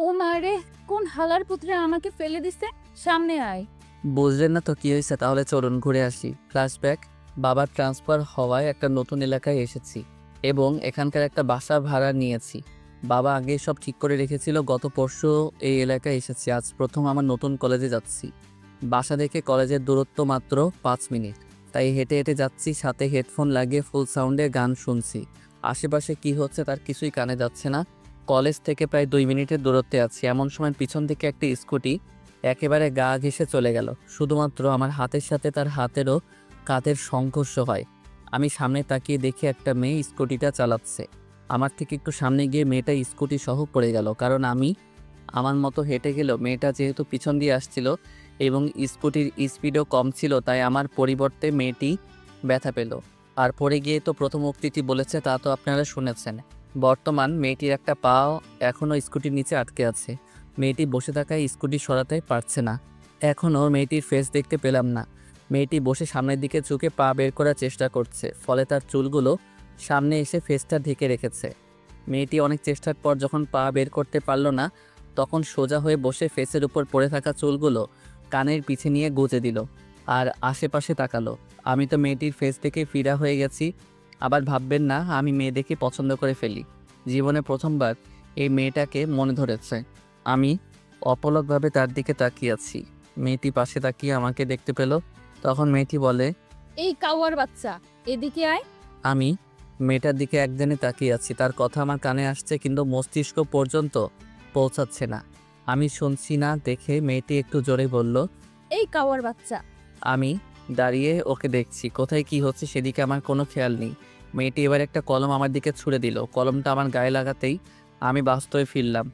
ও মারে, কোন হালার পুত্রে আমাকে ফেলে দিছে? সামনে আয়। বুঝলেন না তো কি হয়েছে? তাহলে চলুন ঘুরে আসি। ফ্ল্যাশব্যাক। বাবার ট্রান্সফার হওয়ায় একটা নতুন এলাকায় এসেছি এবং এখানকার একটা বাসা ভাড়া নিয়েছি। বাবা আগে সব ঠিক করে রেখেছিল। গত পরশু এই এলাকায় এসেছি। আজ প্রথম আমার নতুন কলেজে যাচ্ছি। বাসা থেকে কলেজের দূরত্ব মাত্র 5 মিনিট, তাই হেঁটে হেঁটে যাচ্ছি। সাথে হেডফোন লাগিয়ে ফুল সাউন্ডে গান শুনছি। আশেপাশে কি হচ্ছে তার কিছুই কানে যাচ্ছে না। কলেজ থেকে প্রায় 2 মিনিটের দূরত্বে আছি। এমন সময় পিছন থেকে একটি স্কুটি একেবারে গা ঘেঁষে চলে গেল। শুধুমাত্র আমার হাতের সাথে তার হাতেরও কাঁধের সংঘর্ষ হয়। আমি সামনে তাকিয়ে দেখি একটা মেয়ে স্কুটিটা চালাচ্ছে। আমার থেকে একটু সামনে গিয়ে মেয়েটা স্কুটি সহ পড়ে গেল। কারণ আমি আমার মতো হেঁটে গেল, মেয়েটা যেহেতু পিছন দিয়ে আসছিল এবং স্কুটির স্পিডও কম ছিল, তাই আমার পরিবর্তে মেয়েটি ব্যথা পেল। আর পড়ে গিয়ে তো প্রথম উক্তিটি বলেছে তা তো আপনারা শুনেছেন। বর্তমান মেয়েটির একটা পা এখনও স্কুটির নিচে আটকে আছে। মেয়েটি বসে থাকায় স্কুটি সরাতে পারছে না। এখনও মেয়েটির ফেস দেখতে পেলাম না। মেয়েটি বসে সামনের দিকে ঝুঁকে পা বের করার চেষ্টা করছে, ফলে তার চুলগুলো সামনে এসে ফেসটা ঢেকে রেখেছে। মেয়েটি অনেক চেষ্টার পর যখন পা বের করতে পারল না, তখন সোজা হয়ে বসে ফেসের উপর পড়ে থাকা চুলগুলো কানের পিছে নিয়ে গুজে দিল আর আশেপাশে তাকালো। আমি তো মেয়েটির ফেস থেকে ফিরা হয়ে গেছি। আবার ভাববেন না আমি মেয়ে দেখে পছন্দ করে ফেলি। জীবনে প্রথমবার এই মেয়েটাকে মনে ধরেছে। আমি অপলকভাবে তার দিকে তাকিয়ে আছি। মেয়েটি পাশে তাকিয়ে আমাকে দেখতে পেল। তখন মেয়েটি বলে, এই কাওয়ার বাচ্চা, এদিকে আয়। আমি মেয়েটার দিকে একদিনে তাকিয়ে আছি। তার কথা আমার কানে আসছে কিন্তু মস্তিষ্ক পর্যন্ত পৌঁছাচ্ছে না। আমি শুনছি না দেখে মেয়েটি একটু জোরে বলল, এই কাওয়ার বাচ্চা। আমি দাঁড়িয়ে ওকে দেখছি। কোথায় কি হচ্ছে সেদিকে আমার কোনো খেয়াল নেই। মেয়েটি এবার একটা কলম আমার দিকে ছুঁড়ে দিল। কলমটা আমার গায়ে লাগাতেই আমি বাস্তবে ফিরলাম।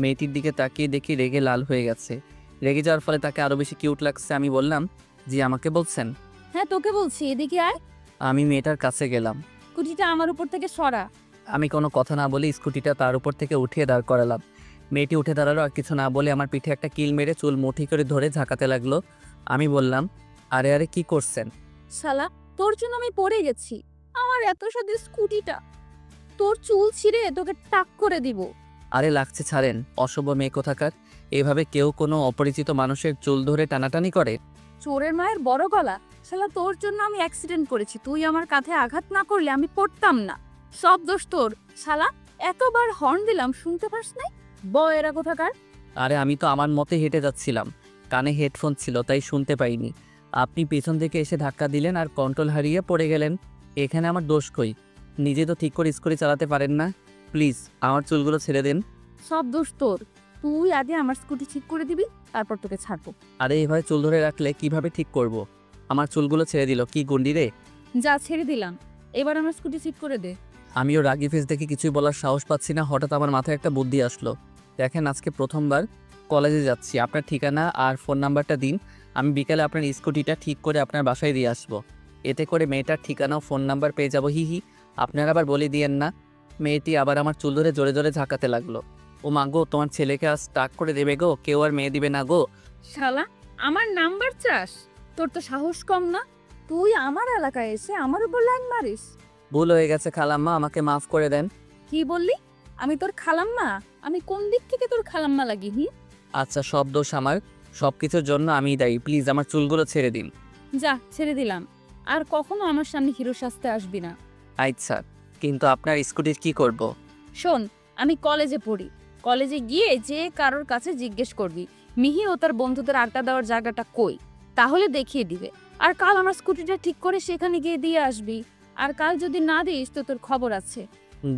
মেয়েটির দিকে তাকিয়ে দেখি রেগে লাল হয়ে গেছে। রেগে যাওয়ার ফলে তাকে আরও বেশি কিউট লাগছে। আমি বললাম, জি আমাকে বলছেন? হ্যাঁ, তোকে বলছি, এদিকে আয়। আমি মেয়েটার কাছে গেলাম। কুটিটা আমার উপর থেকে সরা। আমি কোনো কথা না বলে স্কুটিটা তার উপর থেকে উঠিয়ে দাঁড় করালাম। মেয়েটি উঠে দাঁড়ালো আর কিছু না বলে আমার পিঠে একটা কিল মেরে চুল মুঠি করে ধরে ঝাঁকাতে লাগলো। আমি বললাম, আরে আরে কি করছেন? শালা, তোর জন্য আমি পড়ে গেছি। আমার এত সাথে স্কুটিটা, তোর চুল ছিঁড়ে তোকে টাক করে দিব। আরে লাগছে ছাড়েন, অসভ্য মেয়ে কোথাকার। এভাবে কেউ কোনো অপরিচিত মানুষের চুল ধরে টানাটানি করে? চোরের মায়ের বড় গলা। শালা, তোর জন্য আমি অ্যাক্সিডেন্ট করেছি। তুই আমার কাঁধে আঘাত না করলে আমি পড়তাম না। সব দোষ তোর। শালা, এতবার হর্ন দিলাম, শুনতে পাস নাই? বয়েরা কোথাকার। আরে আমি তো আমার মতে হেঁটে যাচ্ছিলাম, কানে হেডফোন ছিল তাই শুনতে পাইনি। আপনি পেছন থেকে এসে ধাক্কা দিলেন আর কন্ট্রোল হারিয়ে পড়ে গেলেন। এখানে আমার দোষ কই? নিজে তো ঠিক করে স্কুটি চালাতে পারেন না। প্লিজ আমার চুলগুলো ছেড়ে দিন। সব দোষ তোর। তুই আগে আমার স্কুটি ঠিক করে দিবি, তারপর তোকে ছাড়বো। আরে এভাবে চুল ধরে রাখলে কিভাবে ঠিক করব? আমার চুলগুলো ছেড়ে দিল, কি গুন্ডি রে! যা, ছেড়ে দিলাম। এবার আমার স্কুটি ঠিক করে দে। আমিও রাগি ফেস দেখে কিছুই বলার সাহস পাচ্ছি না। হঠাৎ আমার মাথায় একটা বুদ্ধি আসলো। দেখেন, আজকে প্রথমবার কলেজে যাচ্ছি। আপনার ঠিকানা আর ফোন নাম্বারটা দিন। আমি বিকালে আপনার স্কুটিটা ঠিক করে আপনার বাসায় দিয়ে আসবো। এতে করে মেয়েটার ঠিকানা ও ফোন নাম্বার পেয়ে যাবো। হি হি। আপনারা আবার বলে দিয়েন না। মেয়েটি আবার আমার চুল ধরে জোরে জোরে ঝাঁকাতে লাগলো। ও মা গো, তোমার ছেলেকে আজ টাক করে দেবে গো, কেউ আর মেয়ে দিবে না গো। শালা, আমার নাম্বার চাস? তোর তো সাহস কম না। তুই আমার এলাকায় এসে আমার উপর লাইন মারিস। ভুল হয়ে গেছে খালাম্মা, আমাকে মাফ করে দেন। কি বললি? আমি তোর খালাম্মা? আমি কোন দিক থেকে তোর খালাম্মা লাগি? আচ্ছা, সব দোষ আমার। সব কিছুর জন্য আমিই দায়ী। প্লিজ আমার চুলগুলো ছেড়ে দিন। যা, ছেড়ে দিলাম। আর কখনো আমার সামনে হিরো সাজতে আসবি না। আচ্ছা, কিন্তু আপনার স্কুটির কি করব? শোন, আমি কলেজে পড়ি। কলেজে গিয়ে যে কারোর কাছে জিজ্ঞেস করবি মিহি ও তার বন্ধুদের আড্ডা দেওয়ার জায়গাটা কই, তাহলে দেখিয়ে দিবে। আর কাল আমার স্কুটিটা ঠিক করে সেখানে গিয়ে দিয়ে আসবি। আর কাল যদি না দিস তো তোর খবর আছে।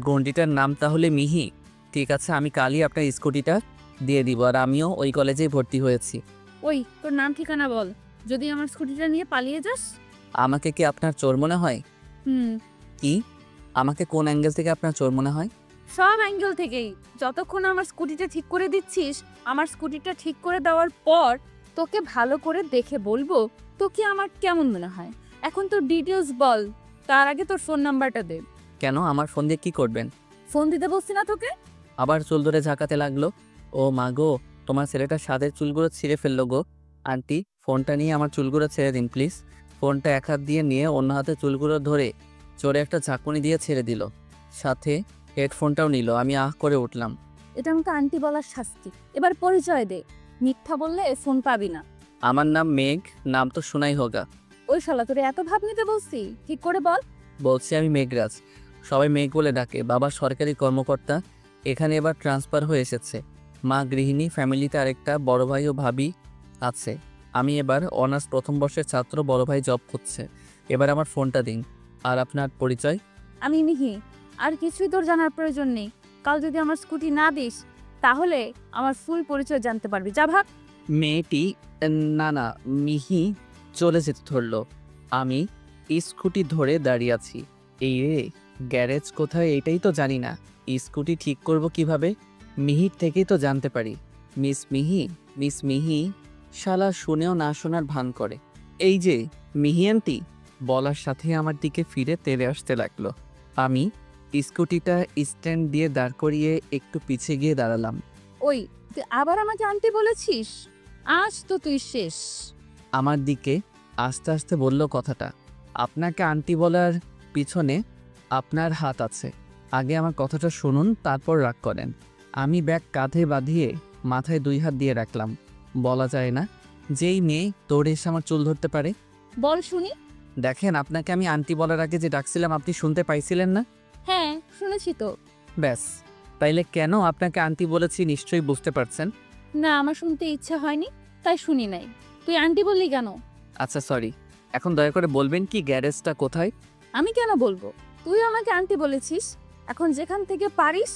গন্ডিটার নাম তাহলে মিহি? ঠিক আছে, আমি কালই আপনার স্কুটিটা দিয়ে দিব। আর আমিও ওই কলেজেই ভর্তি হয়েছি। ওই, তোর নাম ঠিকানা বল, যদি আমার স্কুটিটা নিয়ে পালিয়ে যাস। আমাকে কি আপনার চোর মনে হয়? কি? আমাকে কোন অ্যাঙ্গেল থেকে আপনার চোর মনে হয়? সব অ্যাঙ্গেল থেকেই। যতক্ষণ আমার স্কুটিটা ঠিক করে দিচ্ছিস, আমার স্কুটিটা ঠিক করে দেওয়ার পর তোকে ভালো করে দেখে বলবো তোকে আমার কেমন মনে হয়। এখন তোর ডিটেলস বল, তার আগে তোর ফোন নাম্বারটা দে। কেন, আমার ফোন দিয়ে কি করবেন? ফোন দিতে বলছি না তোকে? আবার চুল ধরে ঝাঁকাতে লাগলো। ও মা গো, তোমার ছেলেটা সাদের চুলগুলো ছিঁড়ে ফেললো গো। আন্টি, ফোনটা নিয়ে আমার চুলগুলো ছেড়ে দিন প্লিজ। ফোনটা এক হাত দিয়ে নিয়ে অন্য হাতে চুলগুলো ধরে জোরে একটা ঝাঁকুনি দিয়ে ছেড়ে দিল। সাথে হেডফোনটাও নিল। আমি আহ করে উঠলাম। এটা আমাকে আন্টি বলার শাস্তি। এবার পরিচয় দে, মিথ্যা বললে ফোন পাবি না। আমার নাম মেঘ, নাম তো শোনাই হোগা। ওই শালা তোরে এত ভাব নিতে বলছি, ঠিক করে বল। বলছি আমি মেঘরাজ, সবাই মেঘ বলে ডাকে। বাবা সরকারি কর্মকর্তা, এখানে এবার ট্রান্সফার হয়ে এসেছে। মা গৃহিণী, ফ্যামিলিতে আরেকটা বড় ভাই ও ভাবি আছে। আমি এবার অনার্স প্রথম বর্ষের ছাত্র, বড় ভাই জব করছে। এবার আমার ফোনটা দিন। আর আপনার পরিচয়? আমি মিহি, আর কিছুই তোর জানার প্রয়োজন নেই। কাল যদি আমার স্কুটি না দিস তাহলে আমার ফুল পরিচয় জানতে পারবি। যা ভাগ। মেয়েটি না না মিহি চলে যেতে ধরল। আমি স্কুটি ধরে দাঁড়িয়ে আছি। এই রে, গ্যারেজ কোথায় এটাই তো জানি না। স্কুটি ঠিক করব কিভাবে? মিহির থেকেই তো জানতে পারি। মিস মিহি, মিস মিহি। শালা শুনেও না শোনার ভান করে। এই যে মিহি আন্টি বলার সাথে আমার দিকে ফিরে তেড়ে আসতে লাগলো। আমি স্কুটিটা স্ট্যান্ড দিয়ে দাঁড় করিয়ে একটু পিছিয়ে গিয়ে দাঁড়ালাম। ওই তুই আবার আমাকে আনতে বলেছিস? আজ তো তুই শেষ। আমার দিকে আস্তে আস্তে বলল কথাটা। আপনাকে আন্টি বলার পিছনে আপনার হাত আছে। আগে আমার কথাটা শুনুন, তারপর রাগ করেন। আমি ব্যাগ কাঁধে বাঁধিয়ে মাথায় 2 হাত দিয়ে রাখলাম। বলা যায় না যেই মেয়ে তোর এসে আমার চুল ধরতে পারে। বল শুনি। দেখেন, আপনাকে আমি আন্টি বলার আগে যে ডাকছিলাম আপনি শুনতে পাইছিলেন না? হ্যাঁ শুনেছি তো। ব্যাস, তাইলে কেন আপনাকে আন্টি বলেছি নিশ্চয়ই বুঝতে পারছেন। না, আমার শুনতে ইচ্ছা হয়নি, তাই শুনি নাই। তুই আন্টি বললি কেন? আচ্ছা সরি, এখন দয়া করে বলবেন কি গ্যারেজটা কোথায়? আমি কেন বলবো? তুই আমাকে আন্টি বলেছিস। এখন যেখান থেকে পারিস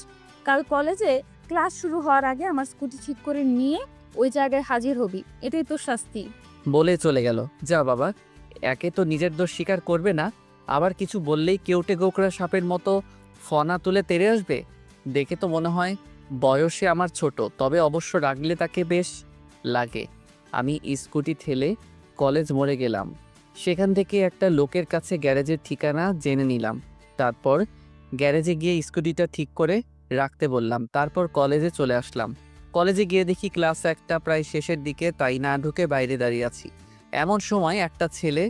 কাল কলেজে ক্লাস শুরু হওয়ার আগে আমার স্কুটি ঠিক করে নিয়ে ওই জায়গায় হাজির হবি। এটাই তোর শাস্তি। বলে চলে গেল। যা বাবা, একে তো নিজের দোষ স্বীকার করবে না, আবার কিছু বললেই কেউটে গোকরা সাপের মতো ফনা তুলে তেড়ে আসবে। দেখে তো মনে হয় বয়সে আমার ছোট, তবে অবশ্য রাগলে তাকে বেশ লাগে। আমি স্কুটি ঠেলে কলেজ মোড়ে গেলাম। সেখান থেকে একটা লোকের কাছে গ্যারেজের ঠিকানা জেনে নিলাম। তারপর গ্যারেজে গিয়ে স্কুটিটা ঠিক করে রাখতে বললাম। তারপর কলেজে চলে আসলাম। কলেজে গিয়ে দেখি ক্লাস একটা প্রায় শেষের দিকে, তাই না ঢুকে বাইরে দাঁড়িয়ে আছি। এমন সময় একটা ছেলে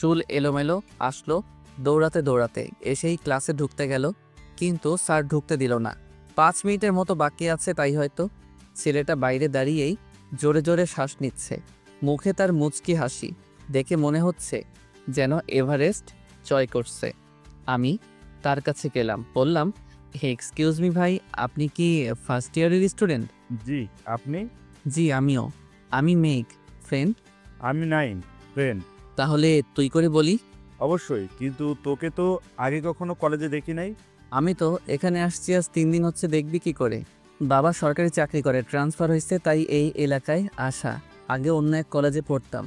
চুল এলোমেলো আসলো দৌড়াতে দৌড়াতে, এসেই ক্লাসে ঢুকতে গেল, কিন্তু স্যার ঢুকতে দিল না। 5 মিনিটের মতো বাকি আছে তাই হয়তো। ছেলেটা বাইরে দাঁড়িয়েই জোরে জোরে শ্বাস নিচ্ছে, মুখে তার মুচকি হাসি দেখে মনে হচ্ছে যেন এভারেস্ট জয় করছে। আমি তার কাছে গেলাম, বললাম, এক্সকিউজ মি ভাই, আপনি কি ফার্স্ট ইয়ারের স্টুডেন্ট? জি, আপনি? জি আমিও। আমি মেঘ, ফ্রেন্ড। আমি নাইম, ফ্রেন্ড। তাহলে তুই করে বলি। অবশ্যই, কিন্তু তোকে তো আগে কখনো কলেজে দেখি নাই। আমি তো এখানে আসছি আজ 3 দিন হচ্ছে, দেখবি কি করে? বাবা সরকারি চাকরি করে, ট্রান্সফার হয়েছে, তাই এই এলাকায় আসা। আগে অন্য এক কলেজে পড়তাম।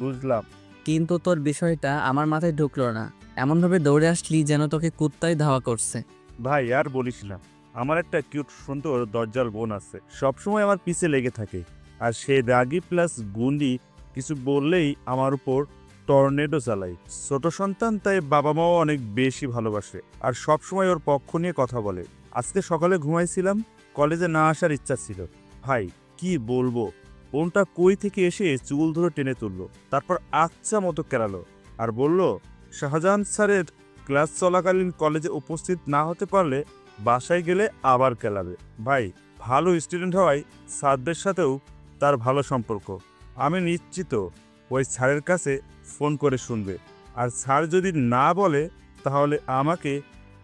বুঝলাম। কিন্তু তোর বিষয়টা আমার মাথায় ঢুকলো না। এমনভাবে দৌড়ে আসলি যেন তোকে কুত্তায় ধাওয়া করছে। ভাই আর বলিস না, আমার একটা কিউট সুন্দর দরজাল বোন আছে, সবসময় আমার পিছে লেগে থাকে। আর সে রাগী প্লাস গুন্ডি, কিছু বললেই আমার উপর টর্নেডো চালাই। ছোট সন্তান, তাই বাবা মাও অনেক বেশি ভালোবাসে আর সবসময় ওর পক্ষ নিয়ে কথা বলে। আজকে সকালে ঘুমাইছিলাম, কলেজে না আসার ইচ্ছা ছিল। ভাই কি বলবো, বোনটা কই থেকে এসে চুল ধরে টেনে তুললো, তারপর আচ্ছা মতো কেরালো আর বলল শাহজাহান স্যারের ক্লাস চলাকালীন কলেজে উপস্থিত না হতে পারলে বাসায় গেলে আবার কেলাবে। ভাই ভালো স্টুডেন্ট হওয়ায় স্যারদের সাথেও তার ভালো সম্পর্ক। আমি নিশ্চিত ওই স্যারের কাছে ফোন করে শুনবে, আর স্যার যদি না বলে তাহলে আমাকে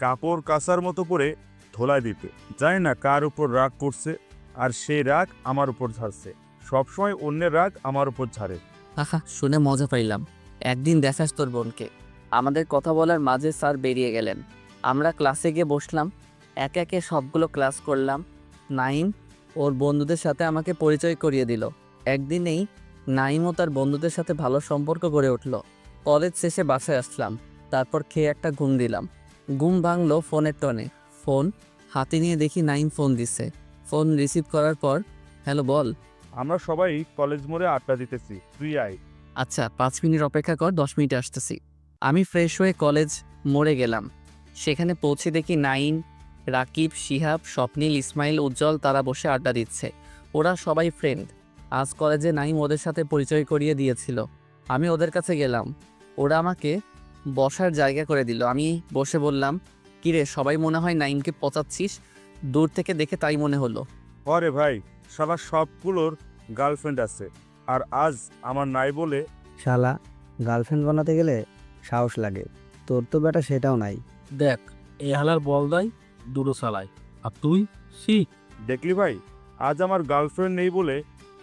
কাপড় কাচার মতো করে ধোলাই দিতে। জানি না কার উপর রাগ করছে, আর সেই রাগ আমার উপর ঝাড়ছে। সবসময় অন্যের রাগ আমার উপর ঝাড়ে। আহা, শুনে মজা পাইলাম। একদিন দেখাস তোর বোনকে। আমাদের কথা বলার মাঝে স্যার বেরিয়ে গেলেন। আমরা ক্লাসে গিয়ে বসলাম, একে একে সবগুলো ক্লাস করলাম। নাইম ওর বন্ধুদের সাথে আমাকে পরিচয় করিয়ে দিল। একদিনেই নাইমও তার বন্ধুদের সাথে ভালো সম্পর্ক গড়ে উঠল। কলেজ শেষে বাসায় আসলাম, তারপর খেয়ে একটা ঘুম দিলাম। ঘুম ভাঙলো ফোনের টনে। ফোন হাতে নিয়ে দেখি নাইম ফোন দিছে। ফোন রিসিভ করার পর, হ্যালো বল। আমরা সবাই কলেজ মোড়ে আড্ডা দিতেছি, তুই আয়। আচ্ছা 5 মিনিট অপেক্ষা কর, 10 মিনিটে আসতেছি। আমি ফ্রেশ হয়ে কলেজ মোড়ে গেলাম। সেখানে পৌঁছে দেখি নাইম, রাকিব, শিহাব, স্বপ্নিল, ইসমাইল, উজ্জ্বল তারা বসে আড্ডা দিচ্ছে। ওরা সবাই ফ্রেন্ড। আজ কলেজে নাইম ওদের সাথে পরিচয় করিয়ে দিয়েছিল। আমি ওদের কাছে গেলাম, ওরা আমাকে বসার জায়গা করে দিল। আমি বসে বললাম, কিরে সবাই মনে হয় নাইমকে পচাচ্ছিস, দূর থেকে দেখে তাই মনে হলো। পরে ভাই শালা সবগুলোর গার্লফ্রেন্ড আছে, আর আজ আমার নাই বলে। শালা গার্লফ্রেন্ড বানাতে গেলে সাহস লাগে, তোর তো বেটা সেটাও নাই। দেখ, এ হালার বল দেয়, দুটো চালায়, আর তুই সি। দেখলি ভাই, আজ আমার গার্লফ্রেন্ড নেই বলে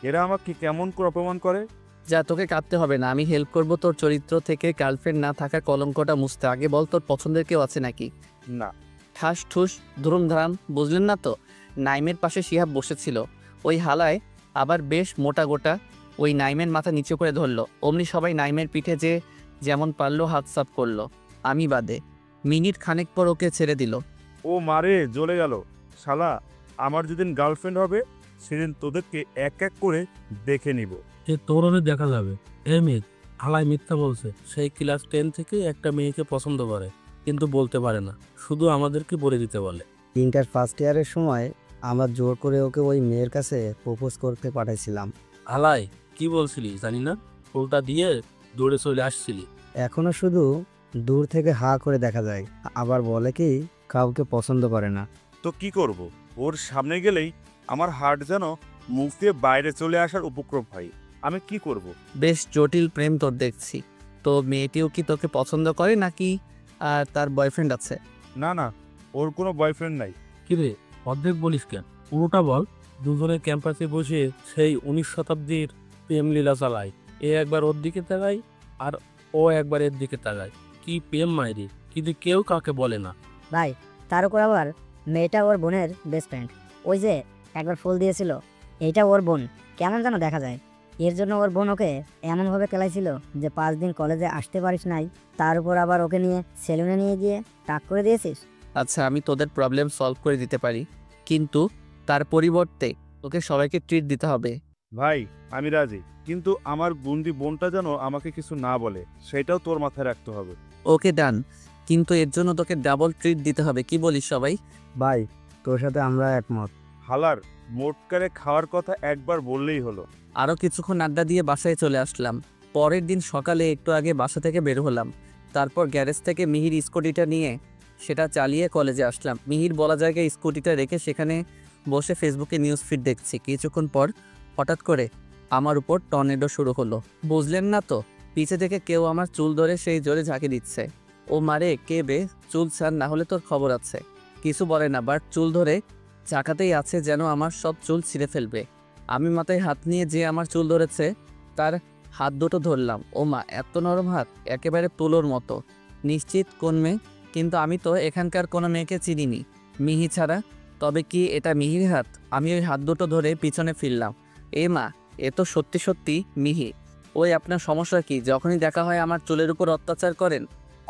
এরা আমাকে কেমন করে অপমান করে। যা, তোকে কাঁদতে হবে না, আমি হেল্প করব তোর চরিত্র থেকে গার্লফ্রেন্ড না থাকার কলঙ্কটা মুছতে। আগে বল, তোর পছন্দের কেউ আছে নাকি? না। ঠাস ঠুস ধুরুম ধারাম, বুঝলেন না তো? নাইমের পাশে শিহাব বসেছিল, ওই হালায় আবার বেশ মোটা গোটা। ওই নাইমের মাথা নিচু করে ধরলো, অমনি সবাই নাইমের পিঠে যে যেমন পারলো হাত সাফ করলো, আমি বাদে। মিনিট খানেক পর ওকে ছেড়ে দিল। ও মারে জ্বলে গেল। শালা আমার যেদিন গার্লফ্রেন্ড হবে সেদিন তোদেরকে এক এক করে দেখে নিব। এ তোরনে দেখা যাবে। এ মেয়ে হালায় মিথ্যা বলছে, সেই ক্লাস 10 থেকে একটা মেয়েকে পছন্দ করে, কিন্তু বলতে পারে না, শুধু আমাদেরকে বলে দিতে বলে। ইন্টার ফার্স্ট ইয়ারের সময় আমরা জোর করে ওকে ওই মেয়ের কাছে প্রপোজ করতে পাঠাইছিলাম। হালায় কি বলছিলি জানি না, ফুলটা দিয়ে দৌড়ে চলে আসছিলি। এখনো শুধু দূর থেকে হা করে দেখা যায়, আবার বলে কি কাউকে পছন্দ করে না। তো কি করব, ওর সামনে গেলেই আমার হার্ট যেন মুখ দিয়ে বাইরে চলে আসার উপক্রম হয়। আমি কি করব? বেশ জটিল প্রেম তোর দেখছি। তো মেয়েটিও কি তোকে পছন্দ করে নাকি তার বয়ফ্রেন্ড আছে? না না, ওর কোনো বয়ফ্রেন্ড নাই। কিরে, অর্ধেক বলিস কেন? পুরোটা বল। দুজনে ক্যাম্পাসে বসে সেই 19 শতাব্দীর প্রেম লীলা চালায়। এ একবার ওর দিকে তাকায় আর ও একবার এর দিকে তাকায়। কি প্রেম মায়েরি, কিন্তু কেউ কাউকে বলে না। ভাই, তার উপর আবার মেয়েটা ওর বোনের বেস্ট ফ্রেন্ড। ওই যে একবার ফুল দিয়েছিল, এইটা ওর বোন। কেমন যেন দেখা যায়। এর জন্য ওর বোন ওকে এমনভাবে খেলাইছিল যে 5 দিন কলেজে আসতে পারিস নাই। তার উপর আবার ওকে নিয়ে সেলুনে নিয়ে গিয়ে টাক করে দিয়েছিস। আচ্ছা, আমি তোদের প্রবলেম সলভ করে দিতে পারি, কিন্তু তার পরিবর্তে তোকে সবাইকে ট্রিট দিতে হবে। ভাই আমি রাজি, কিন্তু আমার গুন্ডি বোনটা যেন আমাকে কিছু না বলে, সেটাও তোর মাথায় রাখতে হবে। ওকে ডান, কিন্তু এর জন্য তোকে ডাবল ট্রিট দিতে হবে। কি বলিস সবাই? ভাই তোর সাথে আমরা একমত। হালার মোটকারে খাওয়ার কথা একবার বললেই হলো। আরও কিছুক্ষণ আড্ডা দিয়ে বাসায় চলে আসলাম। পরের দিন সকালে একটু আগে বাসা থেকে বের হলাম। তারপর গ্যারেজ থেকে মিহির স্কুটিটা নিয়ে সেটা চালিয়ে কলেজে আসলাম। মিহির বলা জায়গায় স্কুটিটা রেখে সেখানে বসে ফেসবুকে নিউজ ফিড দেখছি। কিছুক্ষণ পর হঠাৎ করে আমার উপর টর্নেডো শুরু হলো। বুঝলেন না তো? পিছে থেকে কেউ আমার চুল ধরে সেই জোরে ঝাঁকি দিচ্ছে। ও মারে, কে বে? চুল ছাড়, না হলে তোর খবর আছে। কিছু বলে না, বাট চুল ধরে চাকাতেই আছে যেন আমার সব চুল ছিঁড়ে ফেলবে। আমি মাথায় হাত নিয়ে যে আমার চুল ধরেছে তার হাত দুটো ধরলাম। ও মা, এত নরম হাত, একেবারে তুলোর মতো। নিশ্চিত কোন মেয়ে? কিন্তু আমি তো এখানকার কোনো মেয়েকে চিনিনি মিহি ছাড়া। তবে কি এটা মিহির হাত? আমি ওই হাত দুটো ধরে পিছনে ফিরলাম। এ মা, এ তো সত্যি সত্যি মিহি। ওই আপনার সমস্যা কি? যখনই দেখা হয় আমার চুলের উপর অত্যাচার করেন।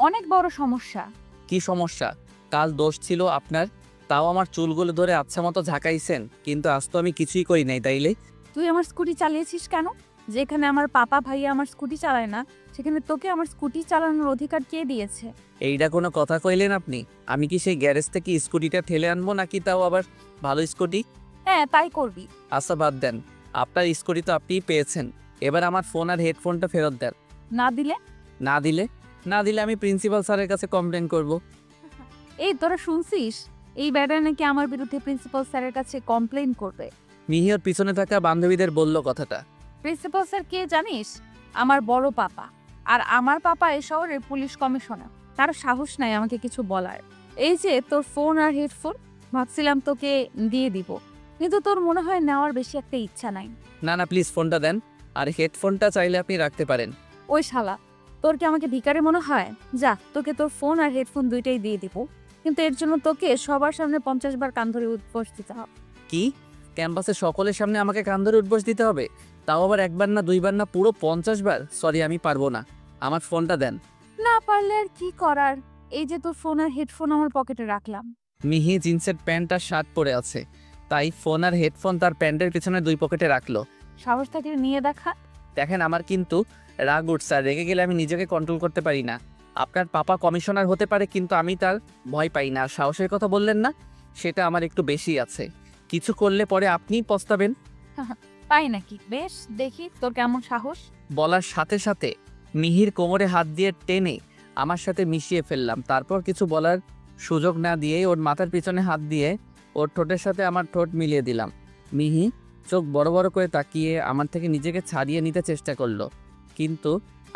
অনেক বড় সমস্যা। কি সমস্যা? কাল দোষ ছিল আপনার, তাও আমার চুলগুলো ধরে আচ্ছা মতো ঝাঁকাইছেন, কিন্তু আজ তো আমি কিছুই করি নাই। তাইলে তুই আমার স্কুটি চালিয়েছিস কেন? যেখানে আমার পাপা ভাইয়া আমার স্কুটি চালায় না, সেখানে তোকে আমার স্কুটি চালানোর অধিকার কে দিয়েছে? এইটা কোনো কথা কইলেন আপনি? আমি কি সেই গ্যারেজ থেকে স্কুটিটা ঠেলে আনবো, নাকি তাও আবার ভালো স্কুটি? হ্যাঁ, তাই করবি। আচ্ছা বাদ দেন, আপনার স্কুটি তো আপনিই পেয়েছেন। এবার আমার ফোন আর হেডফোনটা ফেরত দেন। না দিলে? না দিলে আমি প্রিন্সিপাল স্যারের কাছে কমপ্লেন করব। এই তোরা শুনছিস? এই ব্যাটা নাকি আমার বিরুদ্ধে প্রিন্সিপাল স্যারের কাছে কমপ্লেইন করবে। মিহির পিছনে থাকা বান্ধবীদের বলল কথাটা। প্রিন্সিপাল স্যার কে জানিস? আমার বড় পাপা। আর আমার পাপা এই শহরের পুলিশ কমিশনার। তার সাহস নাই আমাকে কিছু বলার। এই যে তোর ফোন আর হেডফোন, ভাবছিলাম তোকে দিয়ে দিব, কিন্তু তোর মনে হয় নেওয়ার বেশি একটা ইচ্ছা নাই। না না, প্লিজ ফোনটা দেন, আর হেডফোনটা চাইলে আপনি রাখতে পারেন। ওই শালা, তোর কি আমাকে ভিখারি মনে হয়? যা, তোকে তোর ফোন আর হেডফোন দুইটাই দিয়ে দিব, কিন্তু এর জন্য তোকে সবার সামনে 50 বার কান ধরে উঠবস দিতে হবে। কি? ক্যাম্পাসে সকলের সামনে আমাকে কান ধরে উঠবস দিতে হবে? তাও আবার একবার না, দুইবার না, পুরো 50 বার? সরি, আমি পারবো না। আমার ফোনটা দেন। না পারলে আর কি করার, এই যে তোর ফোন আর হেডফোন আমার পকেটে রাখলাম। মিহি জিন্সের প্যান্ট আর শার্ট পরে আছে, তাই ফোন আর হেডফোন তার প্যান্টের পিছনে 2 পকেটে রাখলো। সাহস থাকলে নিয়ে দেখা। দেখেন, আমার কিন্তু রাগ উঠছে, আর রেগে গেলে আমি নিজেকে কন্ট্রোল করতে পারি না। আপনার পাপা কমিশনার হতে পারে, কিন্তু আমি তার ভয় পাই না। আর সাহসের কথা বললেন না, সেটা আমার একটু বেশি আছে। কিছু করলে পরে আপনিই পস্তাবেন। তাই নাকি? বেশ, দেখি তোর কেমন সাহস। বলার সাথে সাথে মিহির কোমরে হাত দিয়ে টেনে আমার সাথে মিশিয়ে ফেললাম। তারপর কিছু বলার সুযোগ না দিয়েই ওর মাথার পিছনে হাত দিয়ে ওর ঠোঁটের সাথে আমার ঠোঁট মিলিয়ে দিলাম। মিহি চোখ বড় বড় করে তাকিয়ে আমার থেকে নিজেকে ছাড়িয়ে নিতে চেষ্টা করলো, কিন্তু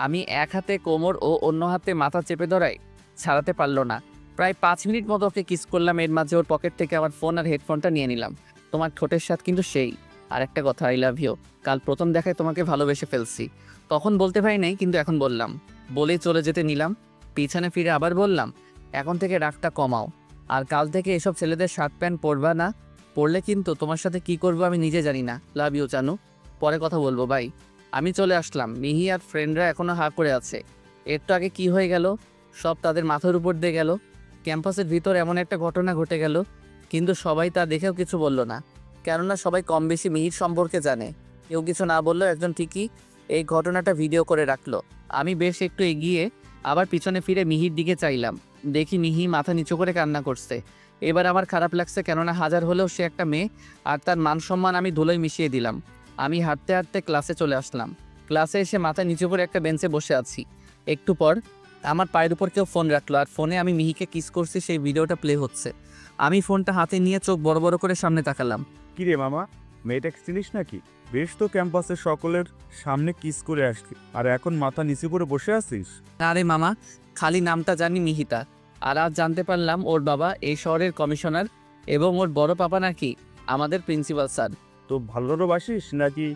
আমি এক হাতে কোমর ও অন্য হাতে মাথা চেপে ধরাই ছাড়াতে পারলো না। প্রায় 5 মিনিট মতো ওকে কিস করলাম। এর মাঝে ওর পকেট থেকে আমার ফোন আর হেডফোনটা নিয়ে নিলাম। তোমার ঠোঁটের স্বাদ কিন্তু সেই। আর একটা কথা, আই লাভ ইউ। কাল প্রথম দেখায় তোমাকে ভালোবেসে ফেলছি। তখন বলতে পারি নাই, কিন্তু এখন বললাম। বলেই চলে যেতে নিলাম। পিছনে ফিরে আবার বললাম, এখন থেকে রাগটা কমাও, আর কাল থেকে এসব ছেলেদের শার্ট প্যান্ট পরবা না। পরলে কিন্তু তোমার সাথে কি করবো আমি নিজে জানি না। লাভ ইউ জানু, পরে কথা বলবো, বাই। আমি চলে আসলাম। মিহি আর ফ্রেন্ডরা এখনো হা করে আছে। একটু আগে কি হয়ে গেল সব তাদের মাথার উপর দিয়ে গেল। ক্যাম্পাসের ভিতর এমন একটা ঘটনা ঘটে গেল, কিন্তু সবাই তা দেখেও কিছু বলল না, কেননা সবাই কম বেশি মিহির সম্পর্কে জানে। কেউ কিছু না বললেও একজন ঠিকই এই ঘটনাটা ভিডিও করে রাখলো। আমি বেশ একটু এগিয়ে আবার পিছনে ফিরে মিহির দিকে চাইলাম। দেখি মিহি মাথা নিচু করে কান্না করছে। এবার আমার খারাপ লাগছে, কেননা হাজার হলেও সে একটা মেয়ে, আর তার মান সম্মান আমি ধুলোয় মিশিয়ে দিলাম। আমি হাঁটতে হাঁটতে ক্লাসে চলে আসলাম। ক্লাসে এসে মাথা নিচু করে একটা বেঞ্চে বসে আছি। একটু পর আমার পায়ের উপর কেউ ফোন রাখলো, আর ফোনে আমি মিহিকে কিস করছি সেই ভিডিওটা প্লে হচ্ছে। আমি ফোনটা হাতে নিয়ে চোখ বড় বড় করে সামনে তাকালাম। কি রে মামা, মেয়েটাকে চিনিস নাকি? বেশ তো ক্যাম্পাসের সকলের সামনে কিস করে আসলি, আর এখন মাথা নিচু করে বসে আছিস? আরে মামা, খালি নামটা জানি মিহিতা, আর আজ জানতে পারলাম ওর বাবা এই শহরের কমিশনার, এবং ওর বড় পাপা নাকি আমাদের প্রিন্সিপাল স্যার। তো ভালোবাসিস নাকি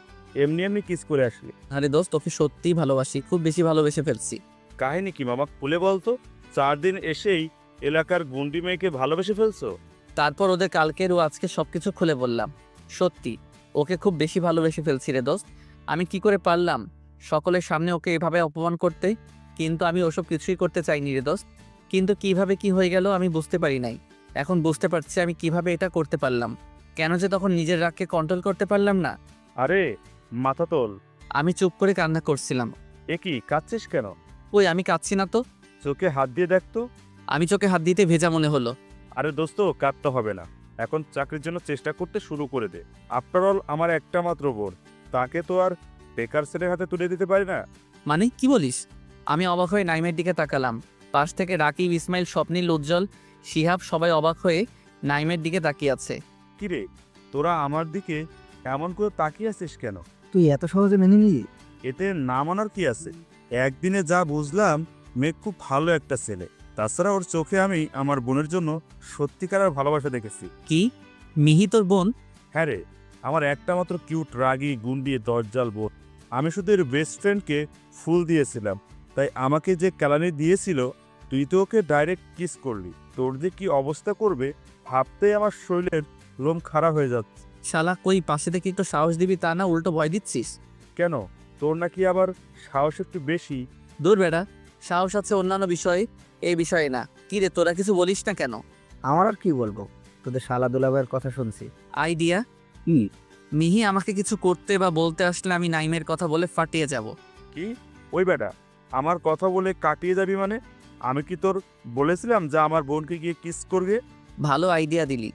এমনি এমনি কিস করে আসলি? আরে দোস্ত, তোকে সত্যিই ভালোবাসি, খুব বেশি ভালোবেসে ফেলছি। কাহিনী কি মামা, খুলে বলতো। 4 দিন এসেই এলাকার গুন্ডি মেয়েকে ভালোবেসে ফেলছো? তারপর ওদের কালকের ও আজকে সবকিছু খুলে বললাম। সত্যি ওকে খুব বেশি ভালোবেসে ফেলছি রে দোস্ত। আমি কি করে পারলাম সকলের সামনে ওকে এভাবে অপমান করতে? কিন্তু আমি ওসব কিছুই করতে চাইনি রে দোস্ত। কিন্তু কিভাবে কি হয়ে গেল আমি বুঝতে পারি নাই। এখন বুঝতে পারছি আমি কিভাবে এটা করতে পারলাম, কেন যে তখন নিজের রাগকে কন্ট্রোল করতে পারলাম না। আরে মাথা তোল। আমি চুপ করে কান্না করছিলাম। এ কি, কাঁদছিস কেন? ওই আমি কাঁদছি না তো। চোখে হাত দিয়ে দেখতো। আমি চোখে হাত দিতে ভেজা মনে হলো। আরে দোস্ত, কাঁদতে হবে না। এখন চাকরির জন্য চেষ্টা করতে শুরু করে দে। আফটার অল আমার একটা মাত্র বোন, তাকে তো আর বেকার ছেলের হাতে তুলে দিতে পারি না। মানে কি বলিস? আমি অবাক হয়ে নাইমের দিকে তাকালাম। পাশ থেকে রাকিব, ইসমাইল, স্বপ্নীল, উজ্জ্বল, শিহাব সবাই অবাক হয়ে নাইমের দিকে তাকিয়ে আছে। কিরে, তোরা আমার দিকে এমন করে তাকিয়ে আছিস কেন? তুই এত সহজে মেনে নিলি? এতে না মানার কি আছে? একদিনে যা বুঝলাম, মেয়ে খুব ভালো একটা ছেলে। তাছাড়া ওর চোখে আমি আমার বোনের জন্য সত্যিকারের ভালোবাসা দেখেছি। কি, মিহি তোর বোন? হ্যাঁ রে, আমার একটা মাত্র কিউট রাগী গুন্ডি দরজাল বোন। আমি শুধু এর বেস্ট ফ্রেন্ডকে ফুল দিয়েছিলাম, তাই আমাকে যে কেলানি দিয়েছিল, তুই তো ওকে ডাইরেক্ট কিস করলি। তোর যে কি অবস্থা করবে ভাবতেই আমার শরীরের লোম খারাপ হয়ে যাচ্ছে। শালা, কই পাশে থেকে একটু সাহস দিবি তা না, উল্টো ভয় দিচ্ছিস। কেন, তোর নাকি আবার সাহস একটু বেশি? দূর বেড়া, সাহস আছে অন্যান্য বিষয়ে, এই বিষয়ে না। কি রে, তোরা কিছু বলিস না কেন? আমার আর কি বলবো, তোদের শালা দুলাভাইয়ের কথা শুনছি। আইডিয়া মিহি আমাকে কিছু করতে বা বলতে আসলে আমি নাইমের কথা বলে ফাটিয়ে যাব। কি? ওই বেটা, আমার কথা বলে কাটিয়ে যাবি মানে? আমি কি তোর বলেছিলাম যে আমার বোনকে গিয়ে কিস করবে? ভালো আইডিয়া দিলি।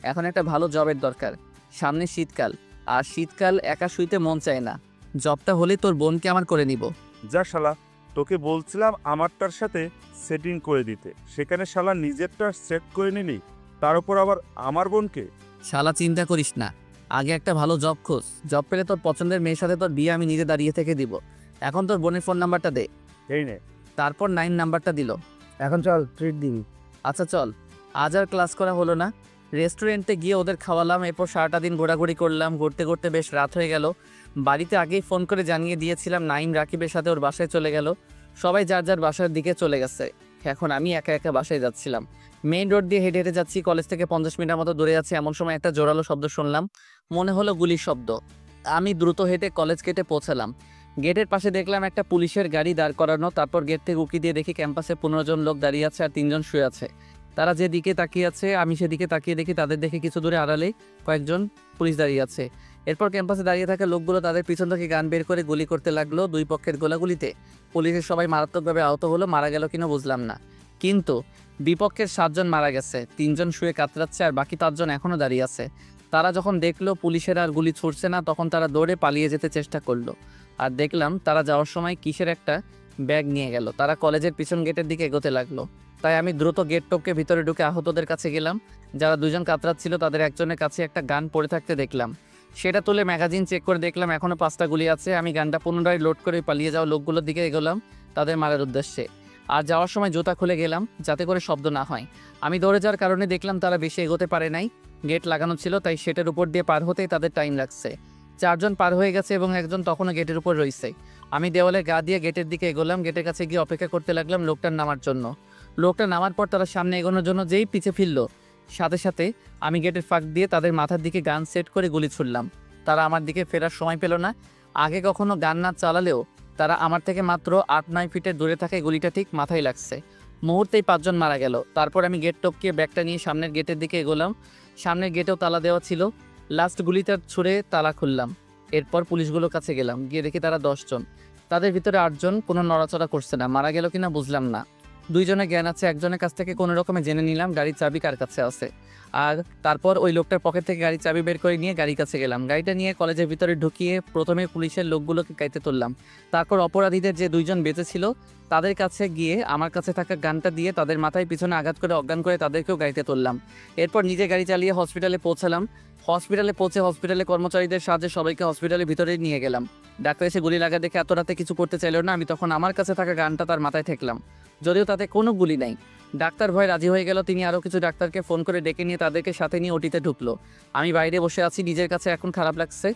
এখন একটা ভালো জবের দরকার। সামনে শীতকাল, আর শীতকাল একা শুইতে মন চায় না। জবটা হলে তোর বোনকে আমার করে নিব। যা শালা, তোকে বলছিলাম আমারটার সাথে সেটিং করে দিতে, সেখানে শালা নিজেরটা সেট করে নিলি, তার উপর আবার আমার বোনকে। শালা চিন্তা করিস না, আগে একটা ভালো জব খোঁজ। জব পেলে তোর পছন্দের মেয়ের সাথে তোর বিয়ে আমি নিজে দাঁড়িয়ে থেকে দিব। এখন তোর বোনের ফোন নাম্বারটা দে। এই নে। তারপর 9 নাম্বারটা দিল। এখন চল, ট্রিট দিবি। আচ্ছা চল। আজ আর ক্লাস করা হলো না। রেস্টুরেন্টে গিয়ে ওদের খাওয়ালাম। এরপর সারাটা দিন ঘোরাঘুরি করলাম। ঘুরতে ঘুরতে বেশ রাত হয়ে গেল। বাড়িতে আগেই ফোন করে জানিয়ে দিয়েছিলাম নাইম রাকিবের সাথে ওর বাসায় চলে গেল। সবাই যার যার বাসার দিকে চলে গেছে। এখন আমি একা একা বাসায় যাচ্ছিলাম। মেইন রোড দিয়ে হেঁটে হেঁটে যাচ্ছি। কলেজ থেকে 50 মিনিটের মতো দূরে যাচ্ছি, এমন সময় একটা জোরালো শব্দ শুনলাম। মনে হলো গুলির শব্দ। আমি দ্রুত হেঁটে কলেজ গেটে পৌঁছালাম। গেটের পাশে দেখলাম একটা পুলিশের গাড়ি দাঁড় করানো। তারপর গেট থেকে উকি দিয়ে দেখি ক্যাম্পাসে 15 জন লোক দাঁড়িয়ে আছে আর 3 জন শুয়ে আছে। তারা যেদিকে তাকিয়ে আছে আমি সেদিকে তাকিয়ে দেখি তাদের দেখে কিছু দূরে আড়ালে কয়েকজন পুলিশ দাঁড়িয়ে আছে। এরপর ক্যাম্পাসে দাঁড়িয়ে থাকা লোকগুলো তাদের পিছন থেকে গান বের করে গুলি করতে লাগলো। দুই পক্ষের গোলাগুলিতে পুলিশের সবাই মারাত্মকভাবে আহত হলো। মারা গেল কিনা বুঝলাম না, কিন্তু বিপক্ষের 7 জন মারা গেছে, 3 জন শুয়ে কাতরাচ্ছে আর বাকি 5 জন এখনও দাঁড়িয়ে আছে। তারা যখন দেখলো পুলিশের আর গুলি ছুটছে না, তখন তারা দৌড়ে পালিয়ে যেতে চেষ্টা করলো। আর দেখলাম তারা যাওয়ার সময় কিসের একটা ব্যাগ নিয়ে গেল। তারা কলেজের পিছন গেটের দিকে এগোতে লাগলো। তাই আমি দ্রুত গেট টপকে ভিতরে ঢুকে আহতদের কাছে গেলাম। যারা দুজন কাতরাচ্ছিল তাদের একজনের কাছে একটা গান পড়ে থাকতে দেখলাম। সেটা তুলে ম্যাগাজিন চেক করে দেখলাম এখনও 5টা গুলি আছে। আমি গানটা পুনরায় লোড করে পালিয়ে যাওয়া লোকগুলোর দিকে এগোলাম তাদের মারার উদ্দেশ্যে। আর যাওয়ার সময় জুতা খুলে গেলাম যাতে করে শব্দ না হয়। আমি দৌড়ে যাওয়ার কারণে দেখলাম তারা বেশি এগোতে পারে নাই। গেট লাগানো ছিল, তাই সেটার উপর দিয়ে পার হতেই তাদের টাইম লাগছে। 4 জন পার হয়ে গেছে এবং একজন তখনও গেটের উপর রয়েছে। আমি দেওয়ালে গা দিয়ে গেটের দিকে এগোলাম। গেটের কাছে গিয়ে অপেক্ষা করতে লাগলাম লোকটার নামার জন্য। লোকটা নামার পর তারা সামনে এগোনোর জন্য যেই পিছে ফিরল, সাথে সাথে আমি গেটের ফাঁক দিয়ে তাদের মাথার দিকে গান সেট করে গুলি ছুড়লাম। তারা আমার দিকে ফেরার সময় পেল না। আগে কখনো গান না চালালেও তারা আমার থেকে মাত্র 8-9 ফিটের দূরে থাকায় গুলিটা ঠিক মাথায় লাগছে। মুহূর্তেই 5 জন মারা গেল। তারপর আমি গেট টপকিয়ে ব্যাগটা নিয়ে সামনের গেটের দিকে এগোলাম। সামনের গেটেও তালা দেওয়া ছিল। লাস্ট গুলিটা ছুঁড়ে তালা খুললাম। এরপর পুলিশগুলোর কাছে গেলাম, গিয়ে দেখি তারা 10 জন। তাদের ভিতরে 8 জন কোনো নড়াচড়া করছে না। মারা গেল কিনা বুঝলাম না। 2 জনের জ্ঞান আছে। একজনের কাছ থেকে কোনো রকমে জেনে নিলাম গাড়ির চাবি কার কাছে আছে। আর তারপর ওই লোকটার পকেট থেকে গাড়ির চাবি বের করে নিয়ে গাড়ির কাছে গেলাম। গাড়িটা নিয়ে কলেজের ভিতরে ঢুকিয়ে প্রথমে পুলিশের লোকগুলোকে গাইতে তুললাম। তারপর অপরাধীদের যে 2 জন বেঁচে ছিল তাদের কাছে গিয়ে আমার কাছে থাকা গানটা দিয়ে তাদের মাথায় পিছনে আঘাত করে অজ্ঞান করে তাদেরকেও গাড়িতে তুললাম। এরপর নিজে গাড়ি চালিয়ে হসপিটালে পৌঁছালাম। হসপিটালে পৌঁছে হসপিটালের কর্মচারীদের সাহায্যে সবাইকে হসপিটালের ভিতরে নিয়ে গেলাম। ডাক্তার এসে গুলি লাগা দেখে এত রাতে কিছু করতে চাইল না। আমি তখন আমার কাছে থাকা গানটা তার মাথায় ঠেকলাম, যদিও তাতে কোনো গুলি নাই। ডাক্তার ভয় রাজি হয়ে গেল। তিনি আরও কিছু ডাক্তারকে ফোন করে ডেকে নিয়ে তাদেরকে সাথে নিয়ে ওটিতে ঢুকলো। আমি বাইরে বসে আছি, নিজের কাছে এখন খারাপ লাগছে।